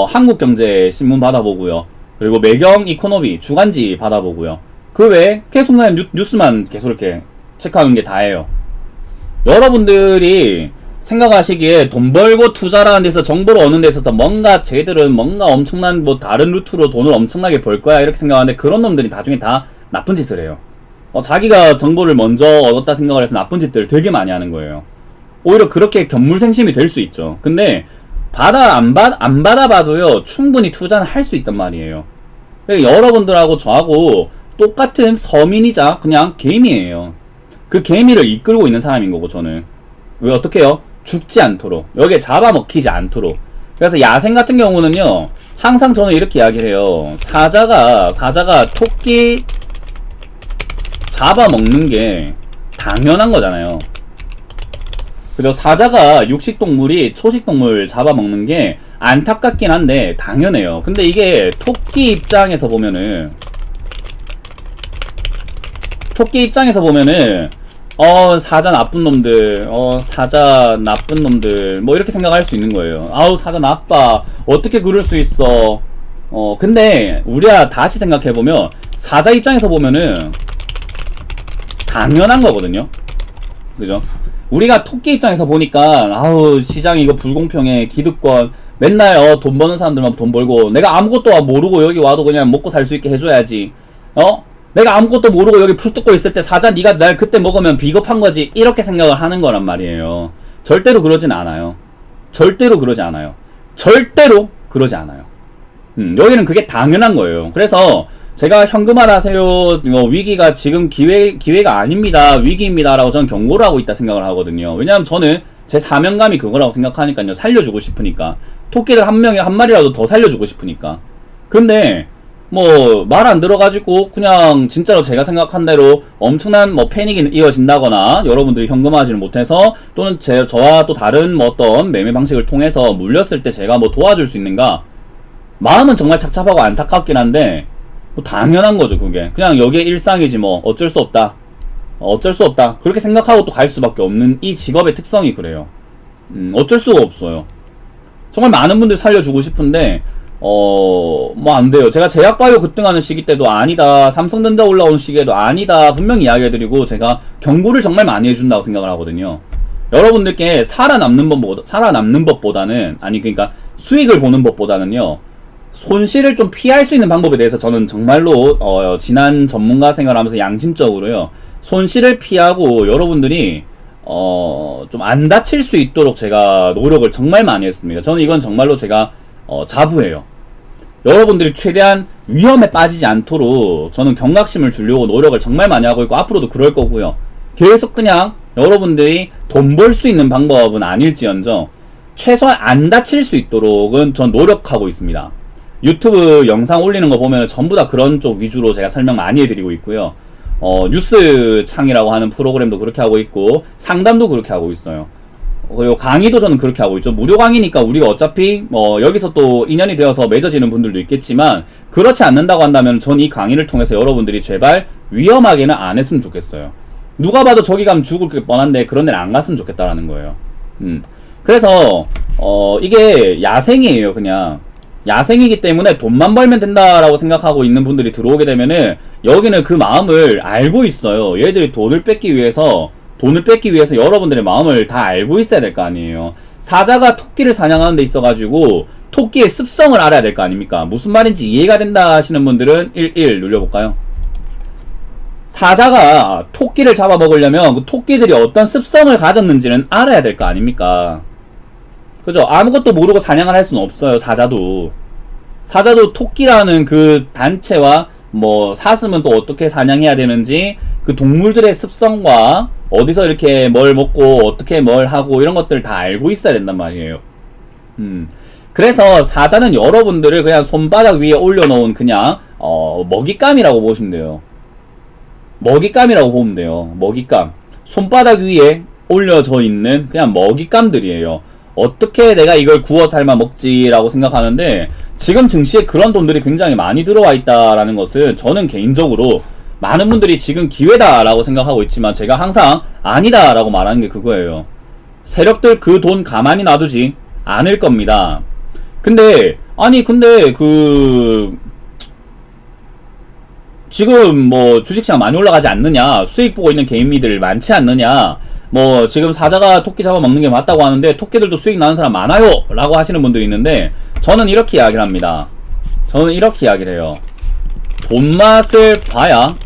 한국경제 신문 받아보고요. 그리고 매경 이코노미 주간지 받아보고요. 그 외에 계속 그냥 뉴스만 계속 이렇게 체크하는 게 다예요. 여러분들이 생각하시기에 돈 벌고 투자라는 데서 정보를 얻는 데 있어서 뭔가 쟤들은 뭔가 엄청난 뭐 다른 루트로 돈을 엄청나게 벌 거야 이렇게 생각하는데 그런 놈들이 나중에 다 나쁜 짓을 해요. 자기가 정보를 먼저 얻었다 생각을 해서 나쁜 짓들을 되게 많이 하는 거예요. 오히려 그렇게 견물생심이 될 수 있죠. 근데 안 받아봐도요 충분히 투자는 할 수 있단 말이에요. 그러니까 여러분들하고 저하고 똑같은 서민이자 그냥 개미예요. 그 개미를 이끌고 있는 사람인 거고 저는 왜 어떻게 해요? 죽지 않도록 여기에 잡아먹히지 않도록 그래서 야생 같은 경우는요, 항상 저는 이렇게 이야기를 해요. 사자가 토끼 잡아먹는 게 당연한 거잖아요. 그죠? 사자가 육식동물이 초식동물 잡아먹는 게 안타깝긴 한데 당연해요. 근데 이게 토끼 입장에서 보면은 사자 나쁜 놈들, 사자 나쁜 놈들, 뭐 이렇게 생각할 수 있는 거예요. 아우, 사자 나빠. 어떻게 그럴 수 있어. 근데 우리가 다시 생각해보면 사자 입장에서 보면은 당연한 거거든요. 그죠? 우리가 토끼 입장에서 보니까 아우, 시장 이거 불공평해. 기득권. 맨날 돈 버는 사람들만 돈 벌고 내가 아무것도 모르고 여기 와도 그냥 먹고 살 수 있게 해줘야지. 내가 아무것도 모르고 여기 풀 뜯고 있을 때 사자 네가 날 그때 먹으면 비겁한 거지. 이렇게 생각을 하는 거란 말이에요. 절대로 그러진 않아요. 절대로 그러지 않아요. 절대로 그러지 않아요. 여기는 그게 당연한 거예요. 그래서 제가 현금화하세요. 위기가 지금 기회가 아닙니다. 위기입니다. 라고 저는 경고를 하고 있다 생각을 하거든요. 왜냐하면 저는 제 사명감이 그거라고 생각하니까요. 살려주고 싶으니까. 토끼들 한 마리라도 더 살려주고 싶으니까. 근데 뭐 말 안 들어가지고 그냥 진짜로 제가 생각한 대로 엄청난 뭐 패닉이 이어진다거나 여러분들이 현금화하지를 못해서 또는 저와 또 다른 뭐 어떤 매매 방식을 통해서 물렸을 때 제가 뭐 도와줄 수 있는가? 마음은 정말 착잡하고 안타깝긴 한데 뭐 당연한 거죠. 그게 그냥 여기에 일상이지 뭐 어쩔 수 없다. 그렇게 생각하고 또 갈 수밖에 없는 이 직업의 특성이 그래요. 어쩔 수가 없어요. 정말 많은 분들 살려주고 싶은데 뭐 안 돼요. 제가 제약바이오 급등하는 시기 때도 아니다. 삼성전자 올라오는 시기에도 아니다. 분명히 이야기해드리고 제가 경고를 정말 많이 해준다고 생각을 하거든요. 여러분들께 살아남는 법보다는 그러니까 수익을 보는 법보다는요, 손실을 좀 피할 수 있는 방법에 대해서 저는 정말로 지난 전문가 생활하면서 양심적으로요, 손실을 피하고 여러분들이 좀 안 다칠 수 있도록 제가 노력을 정말 많이 했습니다. 저는 이건 정말로 제가 자부해요. 여러분들이 최대한 위험에 빠지지 않도록 저는 경각심을 주려고 노력을 정말 많이 하고 있고 앞으로도 그럴 거고요. 계속 그냥 여러분들이 돈 벌 수 있는 방법은 아닐지언정 최소한 안 다칠 수 있도록은 전 노력하고 있습니다. 유튜브 영상 올리는 거 보면 전부 다 그런 쪽 위주로 제가 설명 많이 해드리고 있고요. 뉴스 창이라고 하는 프로그램도 그렇게 하고 있고 상담도 그렇게 하고 있어요. 그리고 강의도 저는 그렇게 하고 있죠. 무료 강의니까 우리가 어차피 여기서 또 인연이 되어서 맺어지는 분들도 있겠지만 그렇지 않는다고 한다면 전 이 강의를 통해서 여러분들이 제발 위험하게는 안 했으면 좋겠어요. 누가 봐도 저기 가면 죽을 게 뻔한데 그런 데는 안 갔으면 좋겠다라는 거예요. 그래서 이게 야생이에요. 그냥 야생이기 때문에 돈만 벌면 된다라고 생각하고 있는 분들이 들어오게 되면은 여기는 그 마음을 알고 있어요. 얘들이 돈을 뺏기 위해서 여러분들의 마음을 다 알고 있어야 될 거 아니에요. 사자가 토끼를 사냥하는 데 있어가지고 토끼의 습성을 알아야 될 거 아닙니까? 무슨 말인지 이해가 된다 하시는 분들은 11 눌러볼까요? 사자가 토끼를 잡아먹으려면 그 토끼들이 어떤 습성을 가졌는지는 알아야 될 거 아닙니까? 그죠? 아무것도 모르고 사냥을 할 수는 없어요. 사자도 토끼라는 그 단체와 뭐 사슴은 또 어떻게 사냥해야 되는지 그 동물들의 습성과 어디서 이렇게 뭘 먹고 어떻게 뭘 하고 이런 것들 다 알고 있어야 된단 말이에요. 그래서 사자는 여러분들을 그냥 손바닥 위에 올려놓은 그냥 먹잇감이라고 보시면 돼요. 먹잇감. 손바닥 위에 올려져 있는 그냥 먹잇감들이에요. 어떻게 내가 이걸 구워 삶아 먹지라고 생각하는데 지금 증시에 그런 돈들이 굉장히 많이 들어와 있다라는 것은 저는 개인적으로 많은 분들이 지금 기회다라고 생각하고 있지만 제가 항상 아니다라고 말하는 게 그거예요. 세력들 그 돈 가만히 놔두지 않을 겁니다. 근데 지금 뭐 주식시장 많이 올라가지 않느냐, 수익 보고 있는 개인미들 많지 않느냐, 뭐 지금 사자가 토끼 잡아먹는 게 맞다고 하는데 토끼들도 수익 나는 사람 많아요 라고 하시는 분들이 있는데 저는 이렇게 이야기를 합니다. 저는 이렇게 이야기를 해요. 돈맛을 봐야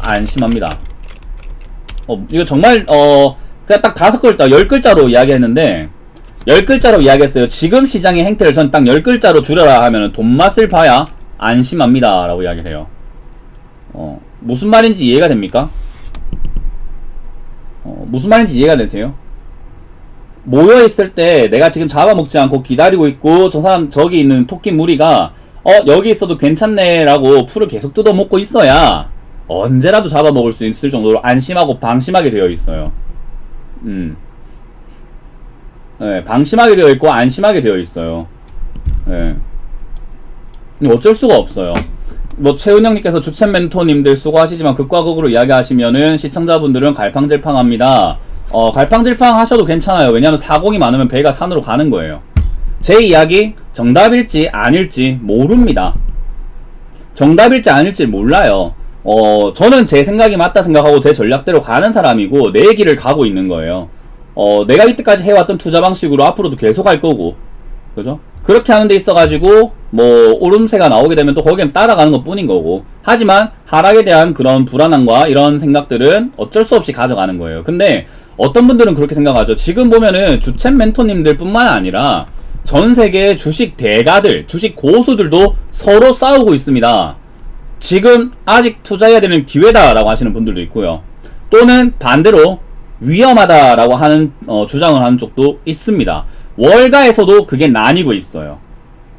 안심합니다. 이거 정말 그냥 딱 5글자 10글자로 이야기했는데 10글자로 이야기했어요. 지금 시장의 행태를 전 딱 10글자로 줄여라 하면은 돈맛을 봐야 안심합니다 라고 이야기를 해요. 무슨 말인지 이해가 됩니까? 무슨 말인지 이해가 되세요? 모여있을 때 내가 지금 잡아먹지 않고 기다리고 있고 저 사람 저기 있는 토끼 무리가 여기 있어도 괜찮네 라고 풀을 계속 뜯어먹고 있어야 언제라도 잡아먹을 수 있을 정도로 안심하고 방심하게 되어 있어요. 네, 방심하게 되어 있고 안심하게 되어 있어요. 네. 어쩔 수가 없어요. 뭐 최은영님께서 주챔 멘토님들 수고하시지만 극과 극으로 이야기하시면은 시청자분들은 갈팡질팡합니다. 갈팡질팡 하셔도 괜찮아요. 왜냐면 사공이 많으면 배가 산으로 가는 거예요. 제 이야기 정답일지 아닐지 모릅니다. 정답일지 아닐지 몰라요. 저는 제 생각이 맞다 생각하고 제 전략대로 가는 사람이고 내 길을 가고 있는 거예요. 내가 이때까지 해왔던 투자 방식으로 앞으로도 계속 할 거고, 그죠? 그렇게 하는 데 있어가지고 뭐 오름세가 나오게 되면 또 거기에 따라가는 것 뿐인 거고, 하지만 하락에 대한 그런 불안함과 이런 생각들은 어쩔 수 없이 가져가는 거예요. 근데 어떤 분들은 그렇게 생각하죠. 지금 보면은 주챔 멘토님들 뿐만 아니라 전 세계의 주식 대가들, 주식 고수들도 서로 싸우고 있습니다. 지금 아직 투자해야 되는 기회다라고 하시는 분들도 있고요. 또는 반대로 위험하다라고 하는 주장을 하는 쪽도 있습니다. 월가에서도 그게 나뉘고 있어요.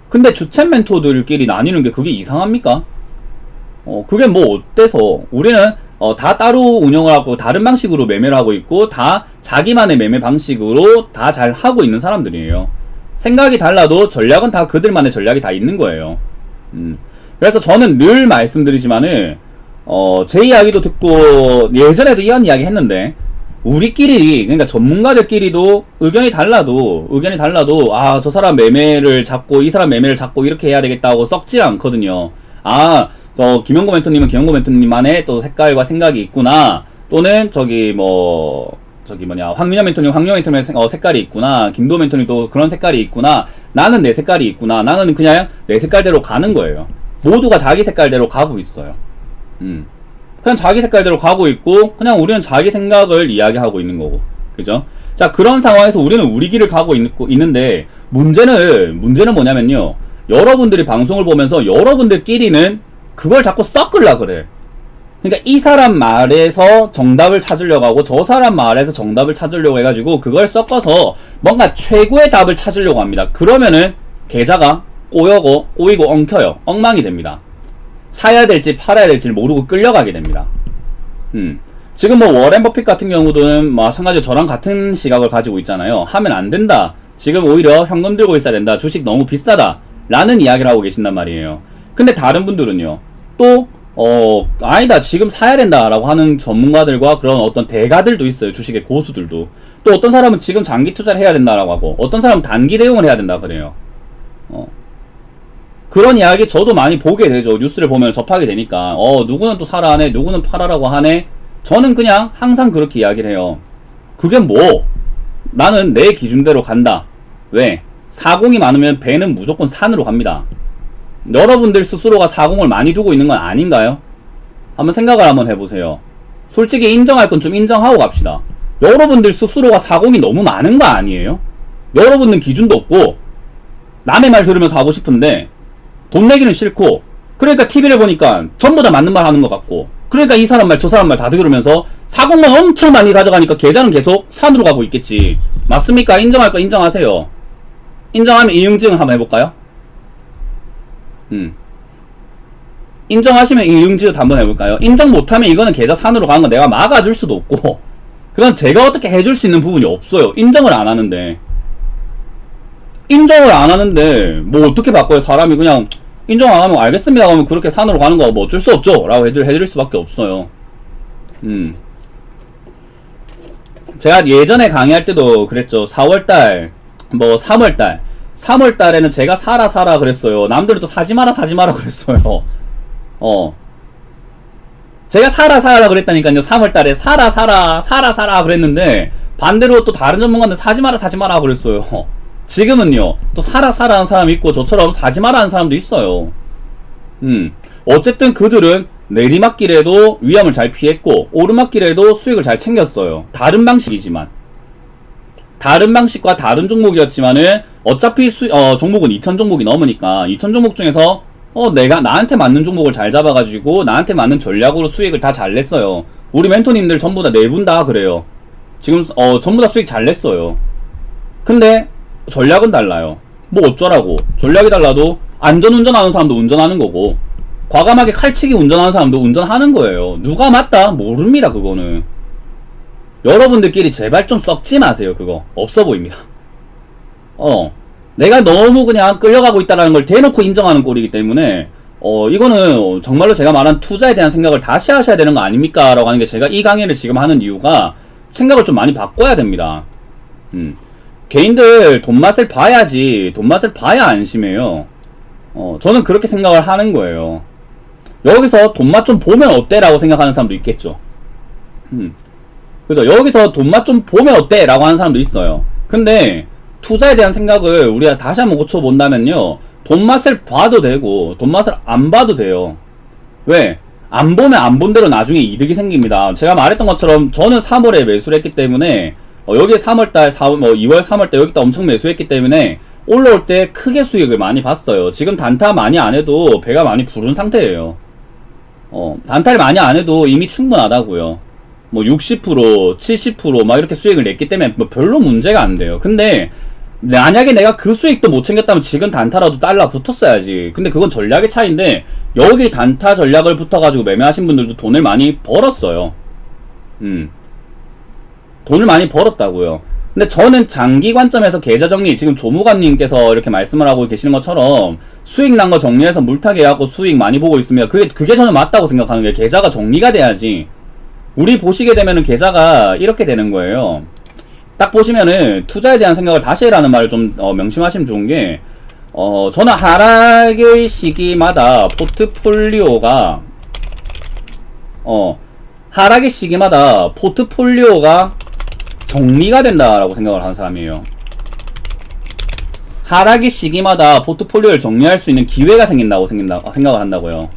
근데 주챔 멘토들끼리 나뉘는 게 그게 이상합니까? 그게 뭐 어때서? 우리는 다 따로 운영을 하고 다른 방식으로 매매를 하고 있고 다 자기만의 매매 방식으로 다 잘 하고 있는 사람들이에요. 생각이 달라도 전략은 다 그들만의 전략이 다 있는 거예요. 그래서 저는 늘 말씀드리지만은 제 이야기도 듣고 예전에도 이런 이야기 했는데, 우리끼리, 그러니까 전문가들끼리도 의견이 달라도 아, 저 사람 매매를 잡고 이 사람 매매를 잡고 이렇게 해야 되겠다고 썩지 않거든요. 아, 저 김영고 멘토님은 김영고 멘토님만의 또 색깔과 생각이 있구나. 또는 황민현 멘토님 멘토님의 색깔이 있구나. 김도 멘토님 또 그런 색깔이 있구나. 나는 내 색깔이 있구나. 나는 그냥 내 색깔대로 가는 거예요. 모두가 자기 색깔대로 가고 있어요. 그냥 자기 색깔대로 가고 있고, 그냥 우리는 자기 생각을 이야기하고 있는 거고, 그죠? 자, 그런 상황에서 우리는 우리 길을 가고 있는데, 문제는 뭐냐면요, 여러분들이 방송을 보면서 여러분들끼리는 그걸 자꾸 섞으려 그래. 그러니까 이 사람 말에서 정답을 찾으려고 하고 저 사람 말에서 정답을 찾으려고 해가지고 그걸 섞어서 뭔가 최고의 답을 찾으려고 합니다. 그러면은 계좌가 꼬이고 엉켜요. 엉망이 됩니다. 사야 될지 팔아야 될지를 모르고 끌려가게 됩니다. 지금 뭐 워렌 버핏 같은 경우는 마찬가지로 저랑 같은 시각을 가지고 있잖아요. 하면 안 된다. 지금 오히려 현금 들고 있어야 된다. 주식 너무 비싸다. 라는 이야기를 하고 계신단 말이에요. 근데 다른 분들은요, 또 아니다, 지금 사야 된다 라고 하는 전문가들과 그런 어떤 대가들도 있어요. 주식의 고수들도. 또 어떤 사람은 지금 장기 투자를 해야 된다라고 하고, 어떤 사람은 단기 대응을 해야 된다 그래요. 그런 이야기 저도 많이 보게 되죠. 뉴스를 보면 접하게 되니까. 누구는 또 사라 하네, 누구는 팔아라고 하네. 저는 그냥 항상 그렇게 이야기를 해요. 그게 뭐, 나는 내 기준대로 간다. 왜? 사공이 많으면 배는 무조건 산으로 갑니다. 여러분들 스스로가 사공을 많이 두고 있는 건 아닌가요? 한번 생각을 한번 해보세요. 솔직히 인정할 건 좀 인정하고 갑시다. 여러분들 스스로가 사공이 너무 많은 거 아니에요? 여러분은 기준도 없고 남의 말 들으면서 하고 싶은데 돈 내기는 싫고, 그러니까 TV를 보니까 전부 다 맞는 말 하는 것 같고, 그러니까 이 사람 말 저 사람 말 다 들으면서 사공만 엄청 많이 가져가니까 계좌는 계속 산으로 가고 있겠지. 맞습니까? 인정할 거 인정하세요. 인정하면 이응지응 한번 해볼까요? 인정하시면 이응지응 한번 해볼까요? 인정 못하면 이거는 계좌 산으로 가는 건 내가 막아줄 수도 없고, 그건 제가 어떻게 해줄 수 있는 부분이 없어요. 인정을 안 하는데 뭐 어떻게 바꿔요? 사람이 그냥 인정 안 하면 알겠습니다 하면 그렇게 산으로 가는 거 뭐 어쩔 수 없죠 라고 해드릴 수밖에 없어요. 제가 예전에 강의할 때도 그랬죠. 4월달 뭐 3월달에는 제가 사라 그랬어요. 남들은 또 사지마라 그랬어요. 제가 사라 그랬다니까요. 3월달에 사라 그랬는데 반대로 또 다른 전문가는 사지마라 그랬어요. 지금은요, 또 사라 하는 사람이 있고 저처럼 사지마라 하는 사람도 있어요. 어쨌든 그들은 내리막길에도 위험을 잘 피했고 오르막길에도 수익을 잘 챙겼어요. 다른 방식이지만, 다른 방식과 다른 종목이었지만은 어차피 종목은 2000 종목이 넘으니까 2000 종목 중에서 내가 나한테 맞는 종목을 잘 잡아가지고 나한테 맞는 전략으로 수익을 다 잘 냈어요. 우리 멘토님들 전부 다 4분 다 그래요. 지금 전부 다 수익 잘 냈어요. 근데 전략은 달라요. 뭐 어쩌라고. 전략이 달라도 안전운전하는 사람도 운전하는 거고 과감하게 칼치기 운전하는 사람도 운전하는 거예요. 누가 맞다? 모릅니다. 그거는. 여러분들끼리 제발 좀 썩지 마세요. 그거 없어 보입니다. 내가 너무 그냥 끌려가고 있다라는 걸 대놓고 인정하는 꼴이기 때문에 이거는 정말로 제가 말한 투자에 대한 생각을 다시 하셔야 되는 거 아닙니까? 라고 하는 게 제가 이 강의를 지금 하는 이유가 생각을 좀 많이 바꿔야 됩니다. 개인들 돈맛을 봐야지, 돈맛을 봐야 안심해요. 저는 그렇게 생각을 하는 거예요. 여기서 돈맛 좀 보면 어때? 라고 생각하는 사람도 있겠죠. 그죠? 여기서 돈맛 좀 보면 어때? 라고 하는 사람도 있어요. 근데 투자에 대한 생각을 우리가 다시 한번 고쳐본다면요, 돈맛을 봐도 되고 돈맛을 안 봐도 돼요. 왜? 안 보면 안 본 대로 나중에 이득이 생깁니다. 제가 말했던 것처럼 저는 3월에 매수를 했기 때문에 여기에 3월달, 2월, 3월달 여기다 엄청 매수했기 때문에 올라올 때 크게 수익을 많이 봤어요. 지금 단타 많이 안 해도 배가 많이 부른 상태예요. 단타를 많이 안 해도 이미 충분하다고요. 뭐 60%, 70% 막 이렇게 수익을 냈기 때문에 뭐 별로 문제가 안 돼요. 근데 만약에 내가 그 수익도 못 챙겼다면 지금 단타라도 달라 붙었어야지. 근데 그건 전략의 차이인데 여기 단타 전략을 붙어가지고 매매하신 분들도 돈을 많이 벌었어요. 돈을 많이 벌었다고요. 근데 저는 장기 관점에서 계좌 정리, 지금 조무관님께서 이렇게 말씀을 하고 계시는 것처럼 수익 난 거 정리해서 물타기 하고 수익 많이 보고 있으면 그게 저는 맞다고 생각하는 게, 계좌가 정리가 돼야지. 우리 보시게 되면은 계좌가 이렇게 되는 거예요. 딱 보시면은 투자에 대한 생각을 다시 해라는 말을 좀 명심하시면 좋은 게, 저는 하락의 시기마다 포트폴리오가 하락의 시기마다 포트폴리오가 정리가 된다라고 생각을 하는 사람이에요. 하락의 시기마다 포트폴리오를 정리할 수 있는 기회가 생긴다고 생각을 한다고요.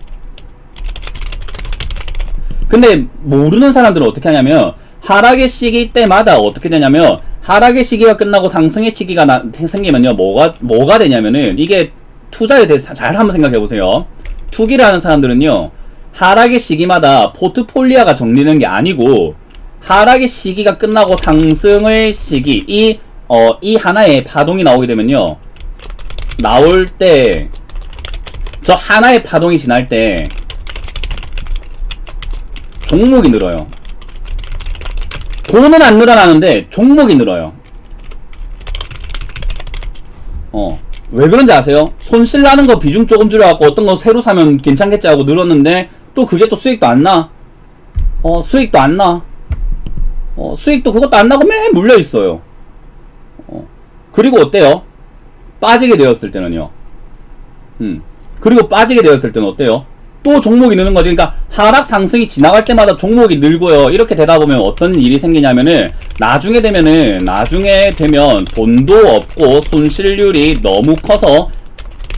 근데 모르는 사람들은 어떻게 하냐면, 하락의 시기 때마다 어떻게 되냐면, 하락의 시기가 끝나고 상승의 시기가 생기면요, 뭐가 되냐면은, 이게 투자에 대해서 잘 한번 생각해 보세요. 투기를 하는 사람들은요, 하락의 시기마다 포트폴리오가 정리되는 게 아니고, 하락의 시기가 끝나고 상승의 시기, 이 하나의 파동이 나오게 되면요, 나올 때, 저 하나의 파동이 지날 때 종목이 늘어요. 돈은 안 늘어나는데 종목이 늘어요. 왜 그런지 아세요? 손실 나는 거 비중 조금 줄여갖고 어떤 거 새로 사면 괜찮겠지 하고 늘었는데 또 그게 또 수익도 안 나. 수익도 안 나. 수익도 그것도 안 나고 매일 물려 있어요. 그리고 어때요? 빠지게 되었을 때는요. 그리고 빠지게 되었을 때는 어때요? 또 종목이 느는 거지. 그러니까 하락 상승이 지나갈 때마다 종목이 늘고요. 이렇게 되다 보면 어떤 일이 생기냐면은 나중에 되면 돈도 없고 손실률이 너무 커서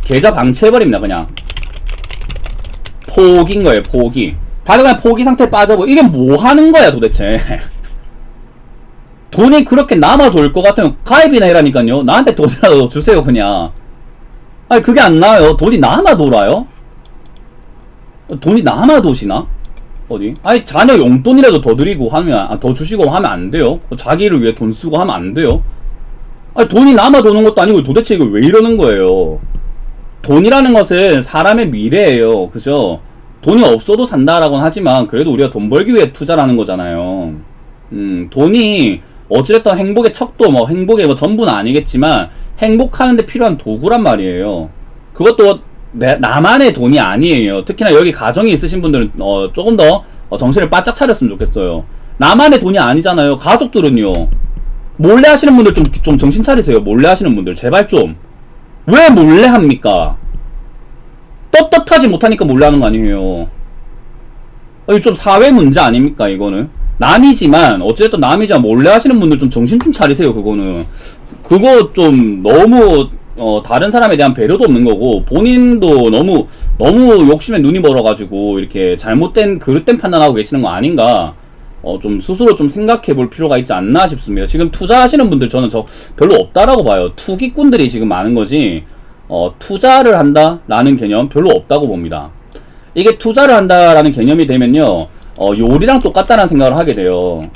계좌 방치해버립니다. 그냥 포기인 거예요. 포기. 다들 그냥 포기 상태에 빠져버려. 이게 뭐 하는 거야 도대체. 돈이 그렇게 남아 돌 것 같으면 가입이나 해라니까요. 나한테 돈이라도 주세요 그냥. 아니 그게 안 나와요. 돈이 남아 돌아요? 돈이 남아 도시나? 어디? 아니 자녀 용돈이라도 더 드리고 하면, 더 주시고 하면 안 돼요? 자기를 위해 돈 쓰고 하면 안 돼요? 아니 돈이 남아 도는 것도 아니고 도대체 이거 왜 이러는 거예요? 돈이라는 것은 사람의 미래예요. 그죠? 돈이 없어도 산다라고는 하지만 그래도 우리가 돈 벌기 위해 투자라는 거잖아요. 돈이 어찌됐든 행복의 척도, 행복의 전부는 아니겠지만 행복하는데 필요한 도구란 말이에요. 그것도 나만의 돈이 아니에요. 특히나 여기 가정이 있으신 분들은 조금 더 정신을 바짝 차렸으면 좋겠어요. 나만의 돈이 아니잖아요. 가족들은요. 몰래 하시는 분들 좀 정신 차리세요. 몰래 하시는 분들 제발 좀. 왜 몰래 합니까? 떳떳하지 못하니까 몰래 하는 거 아니에요. 이거 좀 사회 문제 아닙니까 이거는? 남이지만 어쨌든 남이지만 몰래 하시는 분들 좀 정신 좀 차리세요. 그거는 그거 좀 너무 다른 사람에 대한 배려도 없는 거고, 본인도 너무 욕심에 눈이 멀어가지고 이렇게 잘못된 그릇된 판단하고 계시는 거 아닌가, 좀 스스로 좀 생각해 볼 필요가 있지 않나 싶습니다. 지금 투자하시는 분들 저는 별로 없다라고 봐요. 투기꾼들이 지금 많은 거지, 투자를 한다라는 개념 별로 없다고 봅니다. 이게 투자를 한다라는 개념이 되면요, 요리랑 똑같다는 생각을 하게 돼요.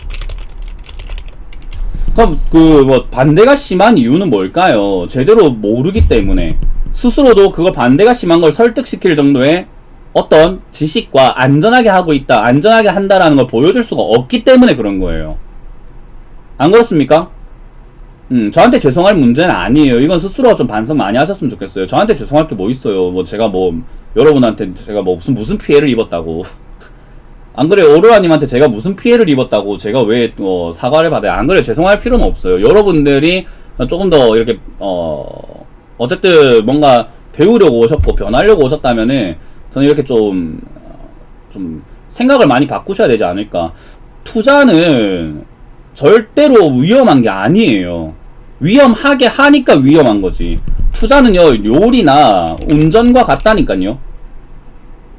그럼 뭐 반대가 심한 이유는 뭘까요? 제대로 모르기 때문에 스스로도 그걸 반대가 심한 걸 설득시킬 정도의 어떤 지식과 안전하게 하고 있다, 안전하게 한다라는 걸 보여줄 수가 없기 때문에 그런 거예요. 안 그렇습니까? 저한테 죄송할 문제는 아니에요. 이건 스스로 좀 반성 많이 하셨으면 좋겠어요. 저한테 죄송할 게 뭐 있어요. 뭐 제가 뭐 여러분한테 제가 뭐 무슨 피해를 입었다고. 안 그래요? 오로라님한테 제가 무슨 피해를 입었다고 제가 왜 사과를 받아요? 안 그래요? 죄송할 필요는 없어요. 여러분들이 조금 더 이렇게 어쨌든 뭔가 배우려고 오셨고 변하려고 오셨다면은 저는 이렇게 좀 생각을 많이 바꾸셔야 되지 않을까. 투자는 절대로 위험한 게 아니에요. 위험하게 하니까 위험한 거지. 투자는요, 요리나 운전과 같다니까요.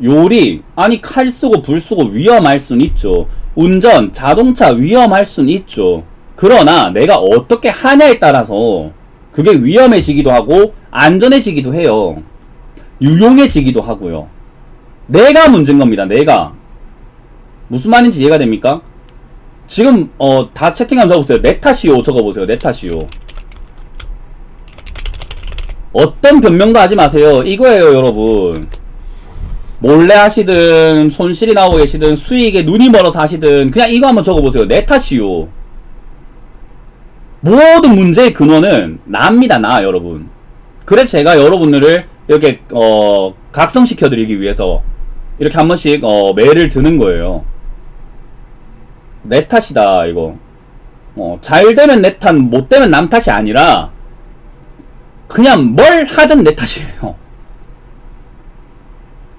요리, 아니 칼 쓰고 불 쓰고 위험할 순 있죠. 운전, 자동차 위험할 순 있죠. 그러나 내가 어떻게 하냐에 따라서 그게 위험해지기도 하고 안전해지기도 해요. 유용해지기도 하고요. 내가 문제인 겁니다. 내가. 무슨 말인지 이해가 됩니까? 지금 다 채팅하면 적어보세요. 내 탓이요 적어보세요. 내 탓이요. 어떤 변명도 하지 마세요. 이거예요 여러분. 몰래 하시든 손실이 나오고 계시든 수익에 눈이 멀어서 하시든 그냥 이거 한번 적어보세요. 내 탓이요. 모든 문제의 근원은 나입니다. 나 여러분. 그래서 제가 여러분들을 이렇게 각성시켜드리기 위해서 이렇게 한 번씩 매를 드는 거예요. 내 탓이다 이거. 잘 되면 내 탓, 못 되면 남 탓이 아니라 그냥 뭘 하든 내 탓이에요.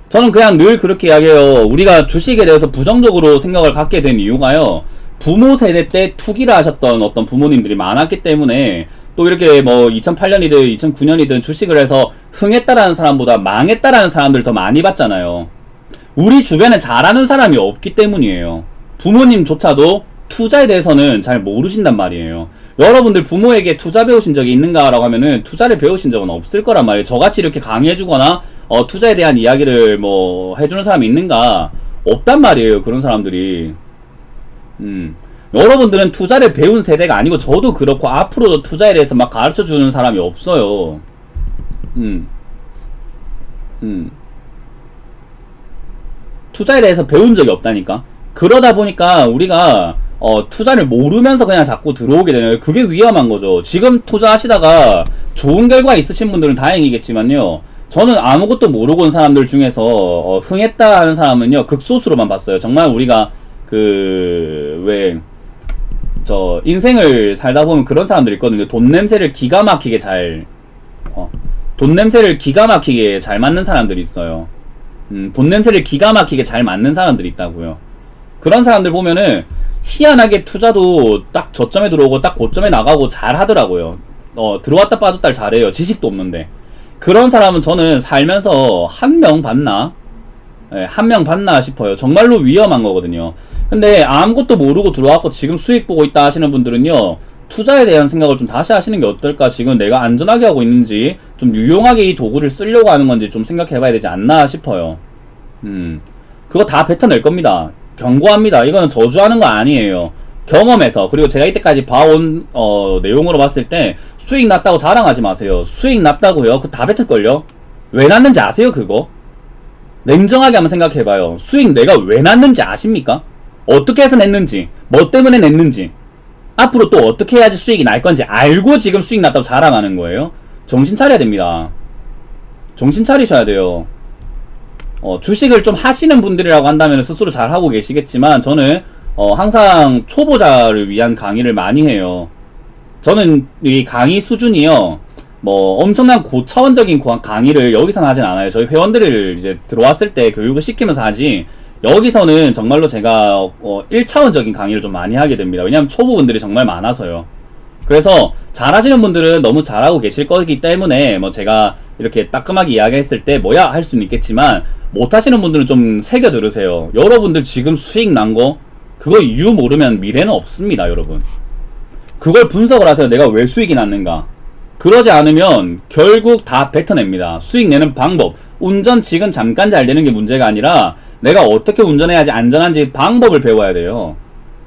저는 그냥 늘 그렇게 이야기해요. 우리가 주식에 대해서 부정적으로 생각을 갖게 된 이유가요, 부모 세대 때 투기를 하셨던 어떤 부모님들이 많았기 때문에, 또 이렇게 뭐 2008년이든 2009년이든 주식을 해서 흥했다라는 사람보다 망했다라는 사람들 더 많이 봤잖아요. 우리 주변에 잘하는 사람이 없기 때문이에요. 부모님조차도 투자에 대해서는 잘 모르신단 말이에요. 여러분들 부모에게 투자 배우신 적이 있는가라고 하면은 투자를 배우신 적은 없을 거란 말이에요. 저같이 이렇게 강의해주거나 투자에 대한 이야기를 뭐 해주는 사람이 있는가? 없단 말이에요. 그런 사람들이. 여러분들은 투자를 배운 세대가 아니고 저도 그렇고 앞으로도 투자에 대해서 막 가르쳐주는 사람이 없어요. 투자에 대해서 배운 적이 없다니까. 그러다 보니까 우리가 투자를 모르면서 그냥 자꾸 들어오게 되네요. 그게 위험한 거죠. 지금 투자하시다가 좋은 결과 있으신 분들은 다행이겠지만요, 저는 아무것도 모르고 온 사람들 중에서 흥했다 하는 사람은요 극소수로만 봤어요. 정말 우리가 인생을 살다 보면 그런 사람들이 있거든요. 돈 냄새를 기가 막히게 잘 맡는 사람들이 있어요. 돈 냄새를 기가 막히게 잘 맡는 사람들이 있다고요. 그런 사람들 보면은 희한하게 투자도 딱 저점에 들어오고 딱 고점에 나가고 잘 하더라고요. 들어왔다 빠졌다 잘해요. 지식도 없는데. 그런 사람은 저는 살면서 한 명 봤나? 네, 한 명 봤나 싶어요. 정말로 위험한 거거든요. 근데 아무것도 모르고 들어왔고 지금 수익 보고 있다 하시는 분들은요, 투자에 대한 생각을 좀 다시 하시는 게 어떨까? 지금 내가 안전하게 하고 있는지, 좀 유용하게 이 도구를 쓰려고 하는 건지 좀 생각해 봐야 되지 않나 싶어요. 그거 다 뱉어낼 겁니다. 경고합니다. 이거는 저주하는 거 아니에요. 경험에서, 그리고 제가 이때까지 봐온 내용으로 봤을 때 수익 났다고 자랑하지 마세요. 수익 났다고요? 그거 다 뱉을걸요? 왜 났는지 아세요? 그거? 냉정하게 한번 생각해봐요. 수익 내가 왜 났는지 아십니까? 어떻게 해서 냈는지, 뭐 때문에 냈는지, 앞으로 또 어떻게 해야지 수익이 날 건지 알고 지금 수익 났다고 자랑하는 거예요? 정신 차려야 됩니다. 정신 차리셔야 돼요. 주식을 좀 하시는 분들이라고 한다면 스스로 잘 하고 계시겠지만, 저는 항상 초보자를 위한 강의를 많이 해요. 저는 이 강의 수준이요, 뭐 엄청난 고차원적인 강의를 여기서는 하진 않아요. 저희 회원들을 이제 들어왔을 때 교육을 시키면서 하지, 여기서는 정말로 제가 1차원적인 강의를 좀 많이 하게 됩니다. 왜냐하면 초보분들이 정말 많아서요. 그래서 잘하시는 분들은 너무 잘하고 계실 거기 때문에 뭐 제가 이렇게 따끔하게 이야기했을 때 뭐야 할 수는 있겠지만, 못하시는 분들은 좀 새겨 들으세요. 여러분들 지금 수익 난 거, 그거 이유 모르면 미래는 없습니다. 여러분, 그걸 분석을 하세요. 내가 왜 수익이 났는가. 그러지 않으면 결국 다 뱉어냅니다. 수익 내는 방법, 운전 지금 잠깐 잘 되는 게 문제가 아니라 내가 어떻게 운전해야지 안전한지 방법을 배워야 돼요.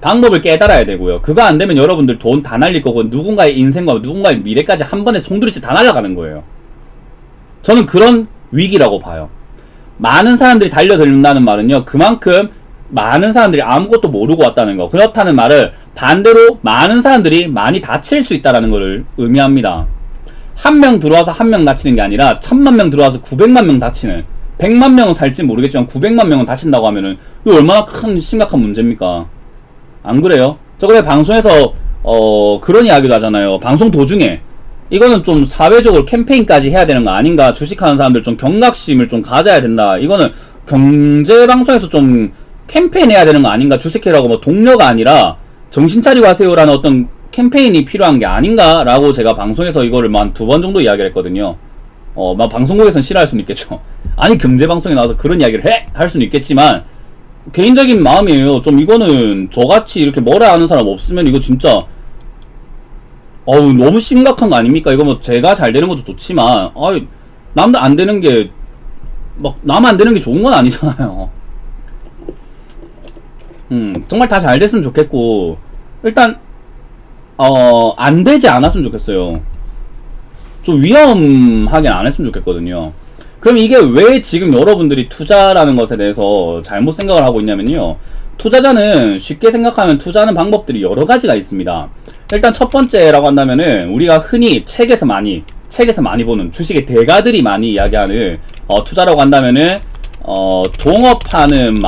방법을 깨달아야 되고요. 그거 안 되면 여러분들 돈 다 날릴 거고 누군가의 인생과 누군가의 미래까지 한 번에 송두리째 다 날아가는 거예요. 저는 그런 위기라고 봐요. 많은 사람들이 달려든다는 말은요, 그만큼 많은 사람들이 아무것도 모르고 왔다는 거. 그렇다는 말을 반대로 많은 사람들이 많이 다칠 수 있다는 것을 의미합니다. 한 명 들어와서 한 명 다치는 게 아니라 1000만 명 들어와서 900만 명 다치는, 100만 명은 살지 모르겠지만 900만 명은 다친다고 하면은 이거 얼마나 큰 심각한 문제입니까? 안 그래요? 저번에 방송에서 그런 이야기도 하잖아요. 방송 도중에 이거는 좀 사회적으로 캠페인까지 해야 되는 거 아닌가? 주식하는 사람들 좀 경각심을 좀 가져야 된다. 이거는 경제방송에서 좀 캠페인 해야 되는 거 아닌가? 주식해라고 뭐 동료가 아니라 정신 차리고 하세요라는 어떤 캠페인이 필요한 게 아닌가? 라고 제가 방송에서 이거를 한 2번 정도 이야기를 했거든요. 막 방송국에서는 싫어할 수는 있겠죠. 아니, 경제방송에 나와서 그런 이야기를 해? 할 수는 있겠지만, 개인적인 마음이에요. 좀 이거는 저같이 이렇게 뭐라 하는 사람 없으면 이거 진짜 너무 심각한 거 아닙니까? 이거 뭐 제가 잘 되는 것도 좋지만 남들 안 되는 게 막 남 안 되는 게 좋은 건 아니잖아요. 정말 다 잘 됐으면 좋겠고, 일단 안 되지 않았으면 좋겠어요. 좀 위험하게 안 했으면 좋겠거든요. 그럼 이게 왜 지금 여러분들이 투자라는 것에 대해서 잘못 생각을 하고 있냐면요, 투자자는 쉽게 생각하면 투자하는 방법들이 여러 가지가 있습니다. 일단 첫 번째라고 한다면은 우리가 흔히 책에서 많이 보는 주식의 대가들이 많이 이야기하는 투자라고 한다면은 동업하는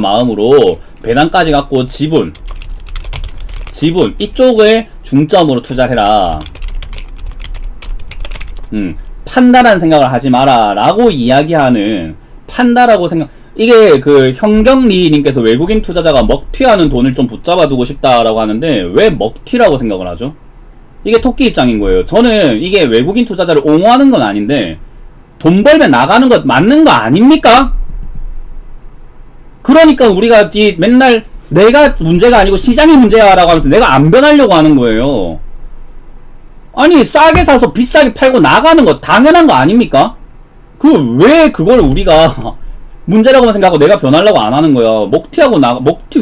마음으로 배당까지 갖고 지분 이쪽을 중점으로 투자해라. 판다라는 생각을 하지 마라 라고 이야기하는, 판다라고 생각, 이게 그 현경리님께서 외국인 투자자가 먹튀하는 돈을 좀 붙잡아 두고 싶다라고 하는데, 왜 먹튀라고 생각을 하죠? 이게 토끼 입장인 거예요. 저는 이게 외국인 투자자를 옹호하는 건 아닌데, 돈 벌면 나가는 것 맞는 거 아닙니까? 그러니까 우리가 맨날 내가 문제가 아니고 시장이 문제야 라고 하면서 내가 안 변하려고 하는 거예요. 아니, 싸게 사서 비싸게 팔고 나가는 거 당연한 거 아닙니까? 왜 그걸 우리가 문제라고만 생각하고 내가 변하려고 안 하는 거야. 먹튀하고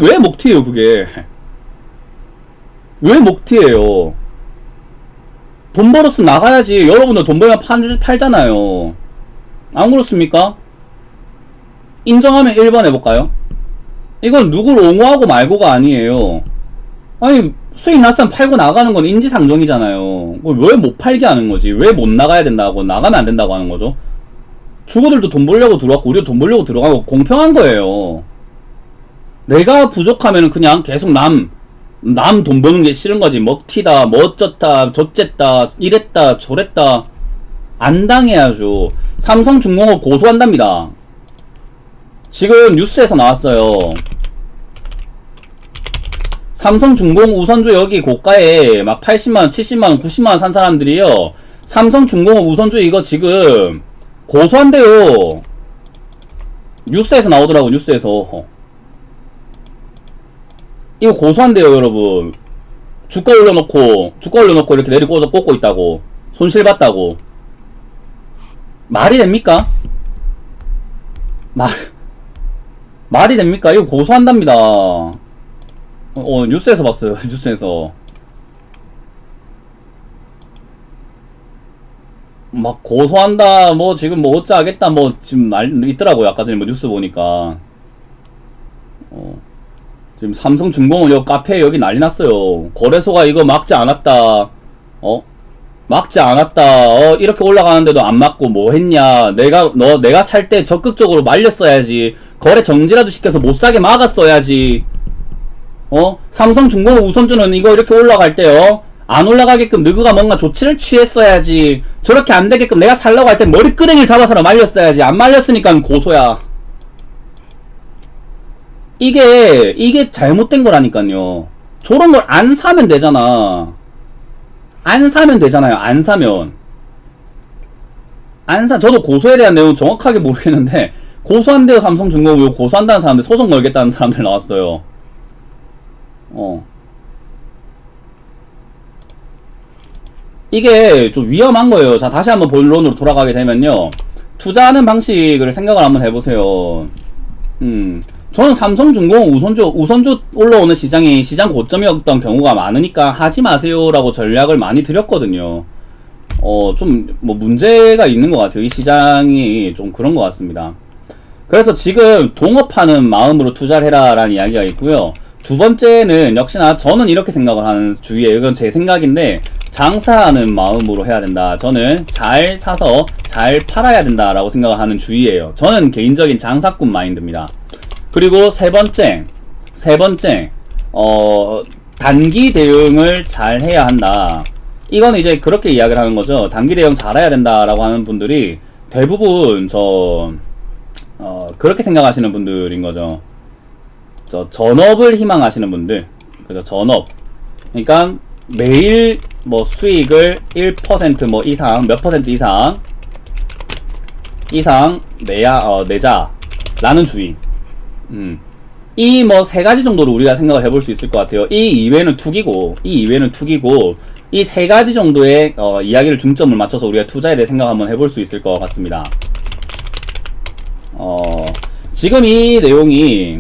왜 먹튀예요, 그게? 왜 먹튀예요? 돈 벌었으면 나가야지. 여러분들 돈 벌면 팔잖아요. 안 그렇습니까? 인정하면 1번 해볼까요? 이건 누구를 옹호하고 말고가 아니에요. 아니, 수익 났으면 팔고 나가는 건 인지상정이잖아요. 왜 못 팔게 하는 거지? 왜 못 나가야 된다고, 나가면 안 된다고 하는 거죠? 주거들도 돈 벌려고 들어왔고 우리도 돈 벌려고 들어가고 공평한 거예요. 내가 부족하면 그냥 계속 남 돈 버는 게 싫은 거지. 먹튀다, 뭐 어쩌다, 저쨌다, 이랬다, 저랬다. 안 당해야죠. 삼성중공업 고소한답니다. 지금 뉴스에서 나왔어요. 삼성중공 우선주 여기 고가에 막 80만원, 70만원, 90만원 산 사람들이요, 삼성중공업 우선주 이거 지금 고소한대요. 뉴스에서 나오더라고. 뉴스에서 이거 고소한대요, 여러분. 주가 올려놓고 이렇게 내리고 꽂고 있다고, 손실봤다고. 말이 됩니까? 말이 됩니까? 이거 고소한답니다. 뉴스에서 봤어요. 뉴스에서 막 고소한다, 뭐 지금 뭐 어쩌겠다, 뭐 지금 있더라고요. 아까 전에 뭐 뉴스 보니까 지금 삼성중공업 여기 카페 여기 난리 났어요. 거래소가 이거 막지 않았다. 이렇게 올라가는데도 안 막고 뭐 했냐. 내가 살 때 적극적으로 말렸어야지. 거래 정지라도 시켜서 못 사게 막았어야지. 삼성중공업 우선주는 이거 이렇게 올라갈 때요, 안 올라가게끔 너가 뭔가 조치를 취했어야지. 저렇게 안 되게끔 내가 살라고 할 때 머리끄댕이를 잡아서 말렸어야지. 안 말렸으니까 고소야. 이게 잘못된 거라니까요. 저런 걸 안 사면 되잖아. 안 사면 되잖아요. 안 사면. 저도 고소에 대한 내용 정확하게 모르겠는데, 고소한대요. 삼성중공업 고소한다는 사람들, 소송 걸겠다는 사람들 나왔어요. 이게 좀 위험한 거예요. 자, 다시 한번 본론으로 돌아가게 되면요, 투자하는 방식을 생각을 한번 해보세요. 저는 삼성중공 우선주 올라오는 시장이 시장 고점이었던 경우가 많으니까 하지 마세요라고 전략을 많이 드렸거든요. 좀 뭐 문제가 있는 것 같아요. 이 시장이 좀 그런 것 같습니다. 그래서 지금 동업하는 마음으로 투자를 해라 라는 이야기가 있고요. 두 번째는 역시나 저는 이렇게 생각을 하는 주의예요. 이건 제 생각인데, 장사하는 마음으로 해야 된다. 저는 잘 사서 잘 팔아야 된다 라고 생각을 하는 주의예요. 저는 개인적인 장사꾼 마인드입니다. 그리고 세 번째, 단기 대응을 잘 해야 한다. 이건 이제 그렇게 이야기를 하는 거죠. 단기 대응 잘해야 된다라고 하는 분들이 대부분 그렇게 생각하시는 분들인 거죠. 전업을 희망하시는 분들, 그죠? 전업. 그러니까 매일 뭐 수익을 1% 뭐 이상, 몇 퍼센트 이상 내자라는 주의. 이 뭐 세 가지 정도로 우리가 생각을 해볼 수 있을 것 같아요. 이 이외는 투기고, 이 세 가지 정도의 이야기를 중점을 맞춰서 우리가 투자에 대해 생각 한번 해볼 수 있을 것 같습니다. 지금 이 내용이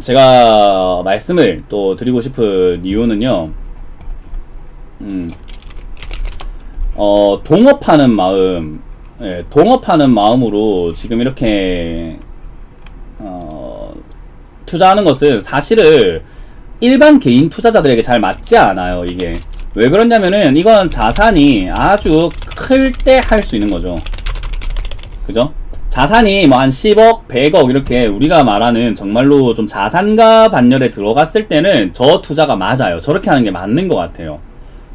제가 말씀을 또 드리고 싶은 이유는요, 동업하는 마음, 동업하는 마음으로 지금 이렇게 투자하는 것은 사실은 일반 개인 투자자들에게 잘 맞지 않아요. 이게 왜 그러냐면은 이건 자산이 아주 클 때 할 수 있는 거죠. 그죠? 자산이 뭐 한 10억, 100억 이렇게 우리가 말하는 정말로 좀 자산가 반열에 들어갔을 때는 저 투자가 맞아요. 저렇게 하는 게 맞는 것 같아요.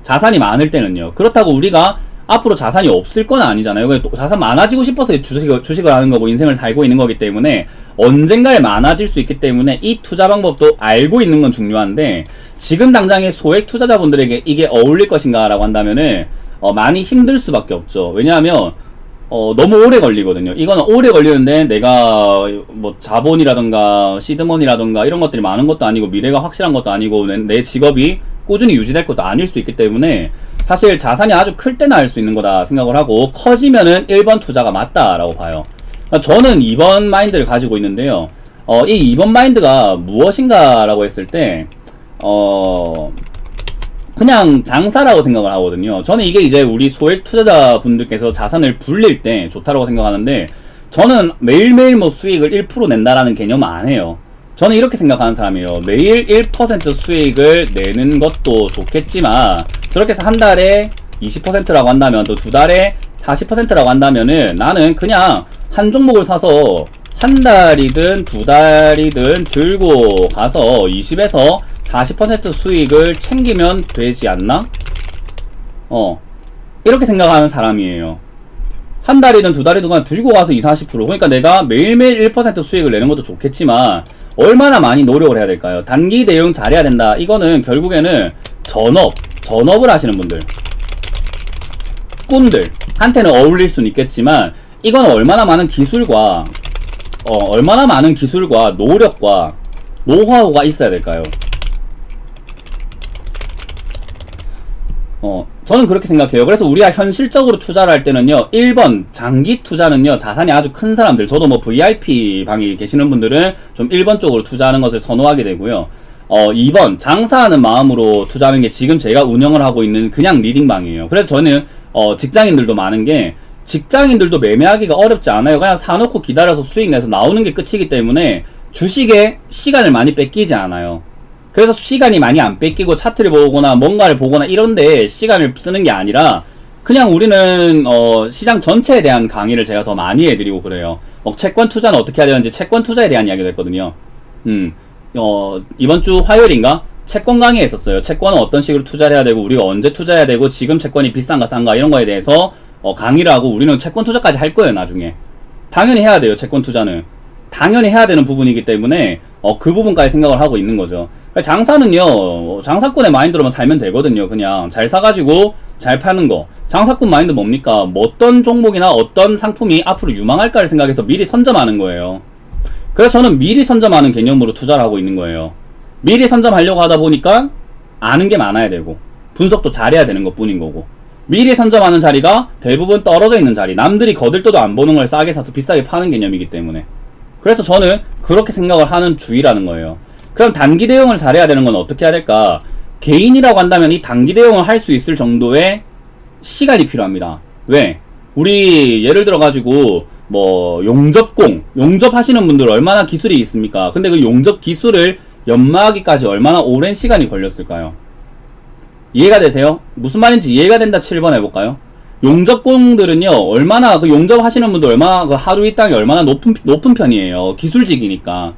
자산이 많을 때는요. 그렇다고 우리가 앞으로 자산이 없을 건 아니잖아요. 자산 많아지고 싶어서 주식을 하는 거고 인생을 살고 있는 거기 때문에 언젠가에 많아질 수 있기 때문에 이 투자 방법도 알고 있는 건 중요한데, 지금 당장의 소액 투자자분들에게 이게 어울릴 것인가 라고 한다면은 많이 힘들 수밖에 없죠. 왜냐하면 너무 오래 걸리거든요. 이거는 오래 걸리는데 내가 뭐 자본이라던가 시드머니라던가 이런 것들이 많은 것도 아니고 미래가 확실한 것도 아니고 내 직업이 꾸준히 유지될 것도 아닐 수 있기 때문에 사실 자산이 아주 클 때나 할 수 있는 거다 생각을 하고, 커지면은 1번 투자가 맞다라고 봐요. 저는 2번 마인드를 가지고 있는데요. 이 2번 마인드가 무엇인가 라고 했을 때 그냥 장사라고 생각을 하거든요. 저는 이게 이제 우리 소액 투자자 분들께서 자산을 불릴 때 좋다라고 생각하는데, 저는 매일매일 뭐 수익을 1% 낸다라는 개념은 안 해요. 저는 이렇게 생각하는 사람이에요. 매일 1% 수익을 내는 것도 좋겠지만, 그렇게 해서 한 달에 20%라고 한다면, 또 두 달에 40%라고 한다면은 나는 그냥 한 종목을 사서 한 달이든 두 달이든 들고 가서 20에서 40% 수익을 챙기면 되지 않나? 이렇게 생각하는 사람이에요. 한 달이든 두 달이든 그냥 들고 가서 20, 40%. 그러니까 내가 매일매일 1% 수익을 내는 것도 좋겠지만 얼마나 많이 노력을 해야 될까요? 단기 대응 잘해야 된다. 이거는 결국에는 전업을 하시는 분들, 꾼들 한테는 어울릴 수는 있겠지만, 이건 얼마나 많은 기술과 노력과 노하우가 있어야 될까요? 저는 그렇게 생각해요. 그래서 우리가 현실적으로 투자를 할 때는요, 1번 장기 투자는요, 자산이 아주 큰 사람들, 저도 뭐 VIP 방에 계시는 분들은 좀 1번 쪽으로 투자하는 것을 선호하게 되고요. 2번 장사하는 마음으로 투자하는 게 지금 제가 운영을 하고 있는 그냥 리딩방이에요. 그래서 저는 직장인들도 많은 게, 직장인들도 매매하기가 어렵지 않아요. 그냥 사놓고 기다려서 수익 내서 나오는 게 끝이기 때문에 주식에 시간을 많이 뺏기지 않아요. 그래서 시간이 많이 안 뺏기고 차트를 보거나 뭔가를 보거나 이런데 시간을 쓰는 게 아니라, 그냥 우리는 시장 전체에 대한 강의를 제가 더 많이 해드리고 그래요. 채권 투자는 어떻게 해야 되는지 채권 투자에 대한 이야기도 했거든요. 이번 주 화요일인가? 채권 강의 했었어요. 채권은 어떤 식으로 투자를 해야 되고 우리가 언제 투자해야 되고 지금 채권이 비싼가 싼가 이런 거에 대해서 강의를 하고, 우리는 채권 투자까지 할 거예요. 나중에 당연히 해야 돼요. 채권 투자는 당연히 해야 되는 부분이기 때문에 그 부분까지 생각을 하고 있는 거죠. 장사는요, 장사꾼의 마인드로만 살면 되거든요. 그냥 잘 사가지고 잘 파는 거. 장사꾼 마인드 뭡니까? 뭐 어떤 종목이나 어떤 상품이 앞으로 유망할까를 생각해서 미리 선점하는 거예요. 그래서 저는 미리 선점하는 개념으로 투자를 하고 있는 거예요. 미리 선점하려고 하다 보니까 아는 게 많아야 되고 분석도 잘해야 되는 것 뿐인 거고, 미리 선점하는 자리가 대부분 떨어져 있는 자리, 남들이 거들떠도 안 보는 걸 싸게 사서 비싸게 파는 개념이기 때문에 그래서 저는 그렇게 생각을 하는 주의라는 거예요. 그럼 단기 대응을 잘해야 되는 건 어떻게 해야 될까? 개인이라고 한다면 이 단기 대응을 할 수 있을 정도의 시간이 필요합니다. 왜? 우리 예를 들어 가지고 뭐 용접 하시는 분들 얼마나 기술이 있습니까? 근데 그 용접 기술을 연마하기까지 얼마나 오랜 시간이 걸렸을까요? 이해가 되세요? 무슨 말인지 이해가 된다 7번 해볼까요? 용접공들은요, 얼마나, 그 용접하시는 분들 얼마나, 그 하루 일당이 얼마나 높은 편이에요. 기술직이니까.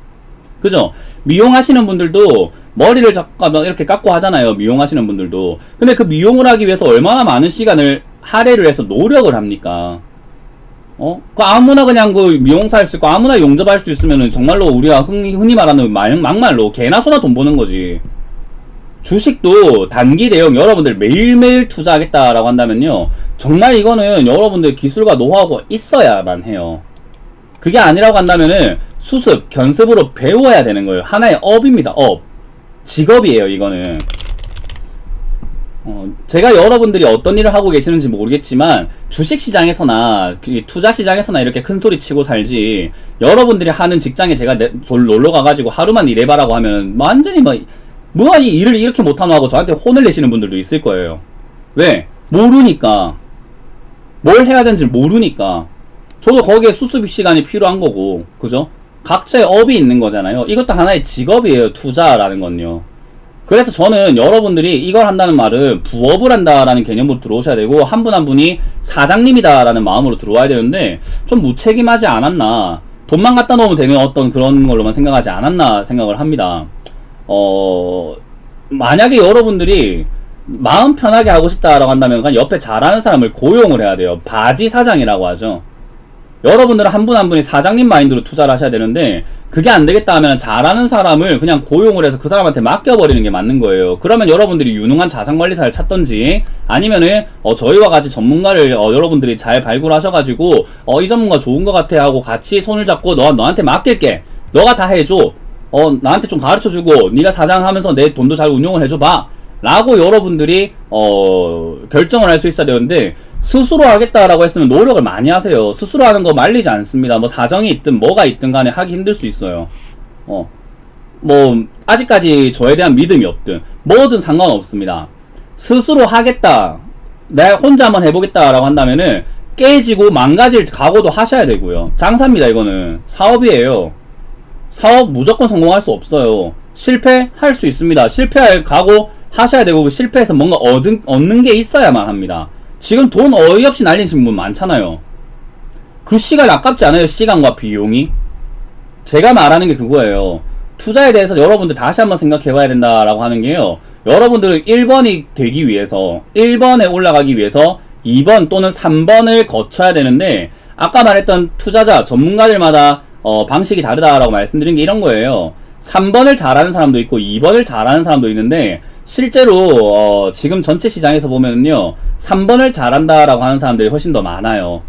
그죠? 미용하시는 분들도 머리를 잠깐 이렇게 깎고 하잖아요. 미용하시는 분들도. 근데 그 미용을 하기 위해서 얼마나 많은 시간을 할애를 해서 노력을 합니까? 그 아무나 그냥 그 미용사 할 수 있고 아무나 용접할 수 있으면은 정말로 우리가 흔히 말하는 막말로 개나 소나 돈 버는 거지. 주식도 단기 대응 여러분들 매일매일 투자하겠다라고 한다면요, 정말 이거는 여러분들 기술과 노하우가 있어야만 해요. 그게 아니라고 한다면은 수습, 견습으로 배워야 되는 거예요. 하나의 업입니다. 업. 직업이에요, 이거는. 제가 여러분들이 어떤 일을 하고 계시는지 모르겠지만 주식시장에서나 투자시장에서나 이렇게 큰소리 치고 살지, 여러분들이 하는 직장에 제가 놀러 가가지고 하루만 일해봐라고 하면 완전히 뭐가 이 일을 이렇게 못하노 하고 저한테 혼을 내시는 분들도 있을 거예요. 왜? 모르니까. 뭘 해야 되는지 모르니까. 저도 거기에 수습 시간이 필요한 거고, 그죠? 각자의 업이 있는 거잖아요. 이것도 하나의 직업이에요, 투자라는 건요. 그래서 저는 여러분들이 이걸 한다는 말은 부업을 한다라는 개념으로 들어오셔야 되고, 한 분 한 분이 사장님이다라는 마음으로 들어와야 되는데, 좀 무책임하지 않았나. 돈만 갖다 놓으면 되는 어떤 그런 걸로만 생각하지 않았나 생각을 합니다. 만약에 여러분들이 마음 편하게 하고 싶다라고 한다면 그냥 옆에 잘하는 사람을 고용을 해야 돼요. 바지 사장이라고 하죠. 여러분들은 한 분 한 분이 사장님 마인드로 투자를 하셔야 되는데, 그게 안 되겠다 하면 잘하는 사람을 그냥 고용을 해서 그 사람한테 맡겨버리는 게 맞는 거예요. 그러면 여러분들이 유능한 자산관리사를 찾던지, 아니면은 저희와 같이 전문가를 여러분들이 잘 발굴하셔가지고 이 전문가 좋은 것 같아 하고 같이 손을 잡고 너한테 맡길게, 너가 다 해줘, 나한테 좀 가르쳐주고 네가 사장하면서 내 돈도 잘 운용을 해줘봐 라고 여러분들이 결정을 할 수 있어야 되는데, 스스로 하겠다라고 했으면 노력을 많이 하세요. 스스로 하는 거 말리지 않습니다. 뭐 사정이 있든 뭐가 있든 간에 하기 힘들 수 있어요. 뭐 아직까지 저에 대한 믿음이 없든 뭐든 상관없습니다. 스스로 하겠다, 내가 혼자 한번 해보겠다라고 한다면은 깨지고 망가질 각오도 하셔야 되고요. 장사입니다. 이거는 사업이에요. 사업 무조건 성공할 수 없어요. 실패할 수 있습니다. 실패할 각오 하셔야 되고, 실패해서 뭔가 얻는 게 있어야만 합니다. 지금 돈 어이없이 날리시는 분 많잖아요. 그 시간 아깝지 않아요? 시간과 비용이. 제가 말하는 게 그거예요. 투자에 대해서 여러분들 다시 한번 생각해 봐야 된다라고 하는 게요, 여러분들은 1번이 되기 위해서, 1번에 올라가기 위해서 2번 또는 3번을 거쳐야 되는데, 아까 말했던 투자자 전문가들마다 방식이 다르다라고 말씀드린 게 이런 거예요. 3번을 잘하는 사람도 있고 2번을 잘하는 사람도 있는데, 실제로 지금 전체 시장에서 보면은요, 3번을 잘한다라고 하는 사람들이 훨씬 더 많아요.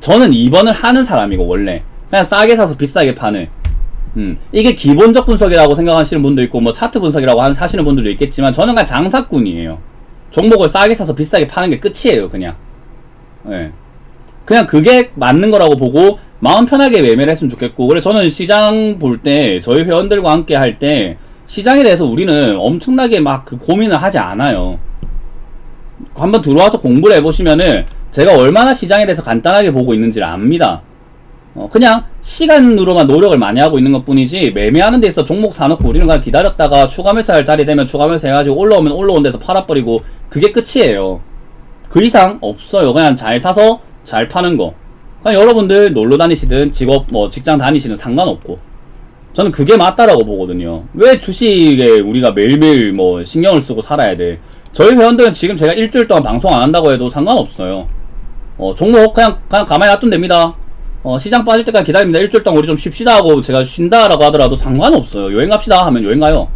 저는 2번을 하는 사람이고, 원래 그냥 싸게 사서 비싸게 파는, 이게 기본적 분석이라고 생각하시는 분도 있고 뭐 차트 분석이라고 하시는 분들도 있겠지만, 저는 그냥 장사꾼이에요. 종목을 싸게 사서 비싸게 파는 게 끝이에요. 그냥 그냥 그게 맞는 거라고 보고 마음 편하게 매매를 했으면 좋겠고. 그래서 저는 시장 볼 때, 저희 회원들과 함께 할 때 시장에 대해서 우리는 엄청나게 막 그 고민을 하지 않아요. 한번 들어와서 공부를 해보시면은 제가 얼마나 시장에 대해서 간단하게 보고 있는지를 압니다. 그냥 시간으로만 노력을 많이 하고 있는 것 뿐이지, 매매하는 데 있어 종목 사놓고 우리는 그냥 기다렸다가 추가 매수할 자리 되면 추가 매수 해가지고 올라오면 올라온 데서 팔아버리고 그게 끝이에요. 그 이상 없어요. 그냥 잘 사서 잘 파는 거. 그냥 여러분들 놀러 다니시든 직장 다니시든 상관없고, 저는 그게 맞다라고 보거든요. 왜 주식에 우리가 매일매일 신경을 쓰고 살아야 돼? 저희 회원들은 지금 제가 일주일 동안 방송 안 한다고 해도 상관없어요. 종목 그냥 가만히 놔두면 됩니다. 시장 빠질 때까지 기다립니다. 일주일 동안 우리 좀 쉽시다 하고 제가 쉰다라고 하더라도 상관없어요. 여행 갑시다 하면 여행 가요.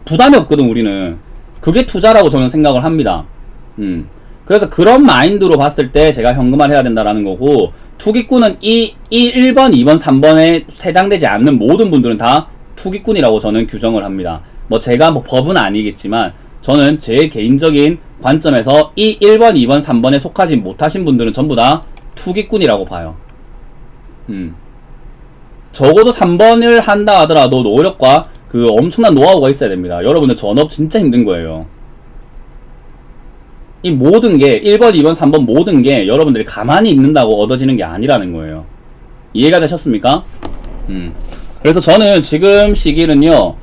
부담이 없거든, 우리는. 그게 투자라고 저는 생각을 합니다. 그래서 그런 마인드로 봤을 때 제가 현금화를 해야 된다라는 거고, 투기꾼은 이 1번, 2번, 3번에 해당되지 않는 모든 분들은 다 투기꾼이라고 저는 규정을 합니다. 제가 법은 아니겠지만, 저는 제 개인적인 관점에서 이 1번, 2번, 3번에 속하지 못하신 분들은 전부 다 투기꾼이라고 봐요. 적어도 3번을 한다 하더라도 노력과 그 엄청난 노하우가 있어야 됩니다. 여러분들 전업 진짜 힘든 거예요. 이 모든 게 1번, 2번, 3번 모든 게 여러분들이 가만히 있는다고 얻어지는 게 아니라는 거예요. 이해가 되셨습니까? 그래서 저는 지금 시기는요,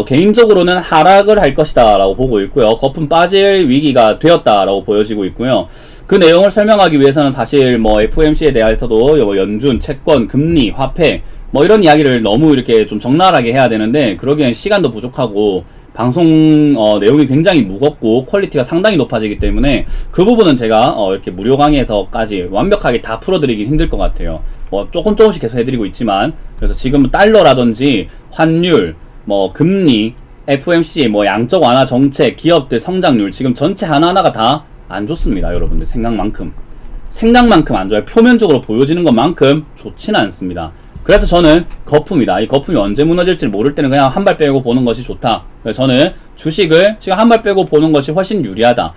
개인적으로는 하락을 할 것이다 라고 보고 있고요. 거품 빠질 위기가 되었다 라고 보여지고 있고요. 그 내용을 설명하기 위해서는 사실 뭐 FOMC에 대해서도 연준, 채권, 금리, 화폐 뭐 이런 이야기를 너무 이렇게 좀 적나라하게 해야 되는데 그러기엔 시간도 부족하고 방송 내용이 굉장히 무겁고 퀄리티가 상당히 높아지기 때문에 그 부분은 제가 이렇게 무료 강의에서까지 완벽하게 다 풀어드리기 힘들 것 같아요. 뭐 조금씩 계속 해드리고 있지만 그래서 지금은 달러라든지 환율, 뭐 금리, FOMC, 뭐 양적 완화 정책, 기업들 성장률 지금 전체 하나하나가 다 안 좋습니다. 여러분들 생각만큼 안 좋아요. 표면적으로 보여지는 것만큼 좋지는 않습니다. 그래서 저는 거품이다. 이 거품이 언제 무너질지 모를 때는 그냥 한 발 빼고 보는 것이 좋다. 그래서 저는 주식을 지금 한 발 빼고 보는 것이 훨씬 유리하다.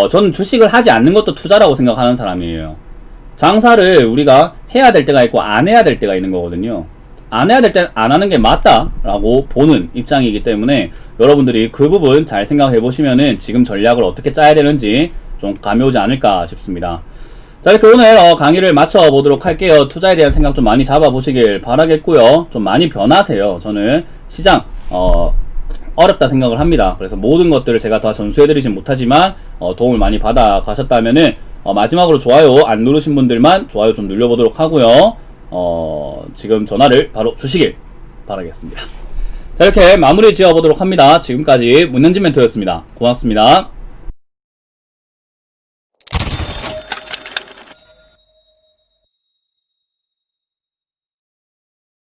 저는 주식을 하지 않는 것도 투자라고 생각하는 사람이에요. 장사를 우리가 해야 될 때가 있고 안 해야 될 때가 있는 거거든요. 안 해야 될 땐 안 하는 게 맞다라고 보는 입장이기 때문에 여러분들이 그 부분 잘 생각해 보시면은 지금 전략을 어떻게 짜야 되는지 좀 감이 오지 않을까 싶습니다. 자, 이렇게 오늘 강의를 마쳐보도록 할게요. 투자에 대한 생각 좀 많이 잡아보시길 바라겠고요. 좀 많이 변하세요. 저는 시장 어렵다 생각을 합니다. 그래서 모든 것들을 제가 다 전수해드리진 못하지만 도움을 많이 받아 가셨다면은 마지막으로 좋아요 안 누르신 분들만 좋아요 좀 눌러보도록 하고요. 지금 전화를 바로 주시길 바라겠습니다. 자, 이렇게 마무리 지어보도록 합니다. 지금까지 문현진 멘토였습니다. 고맙습니다.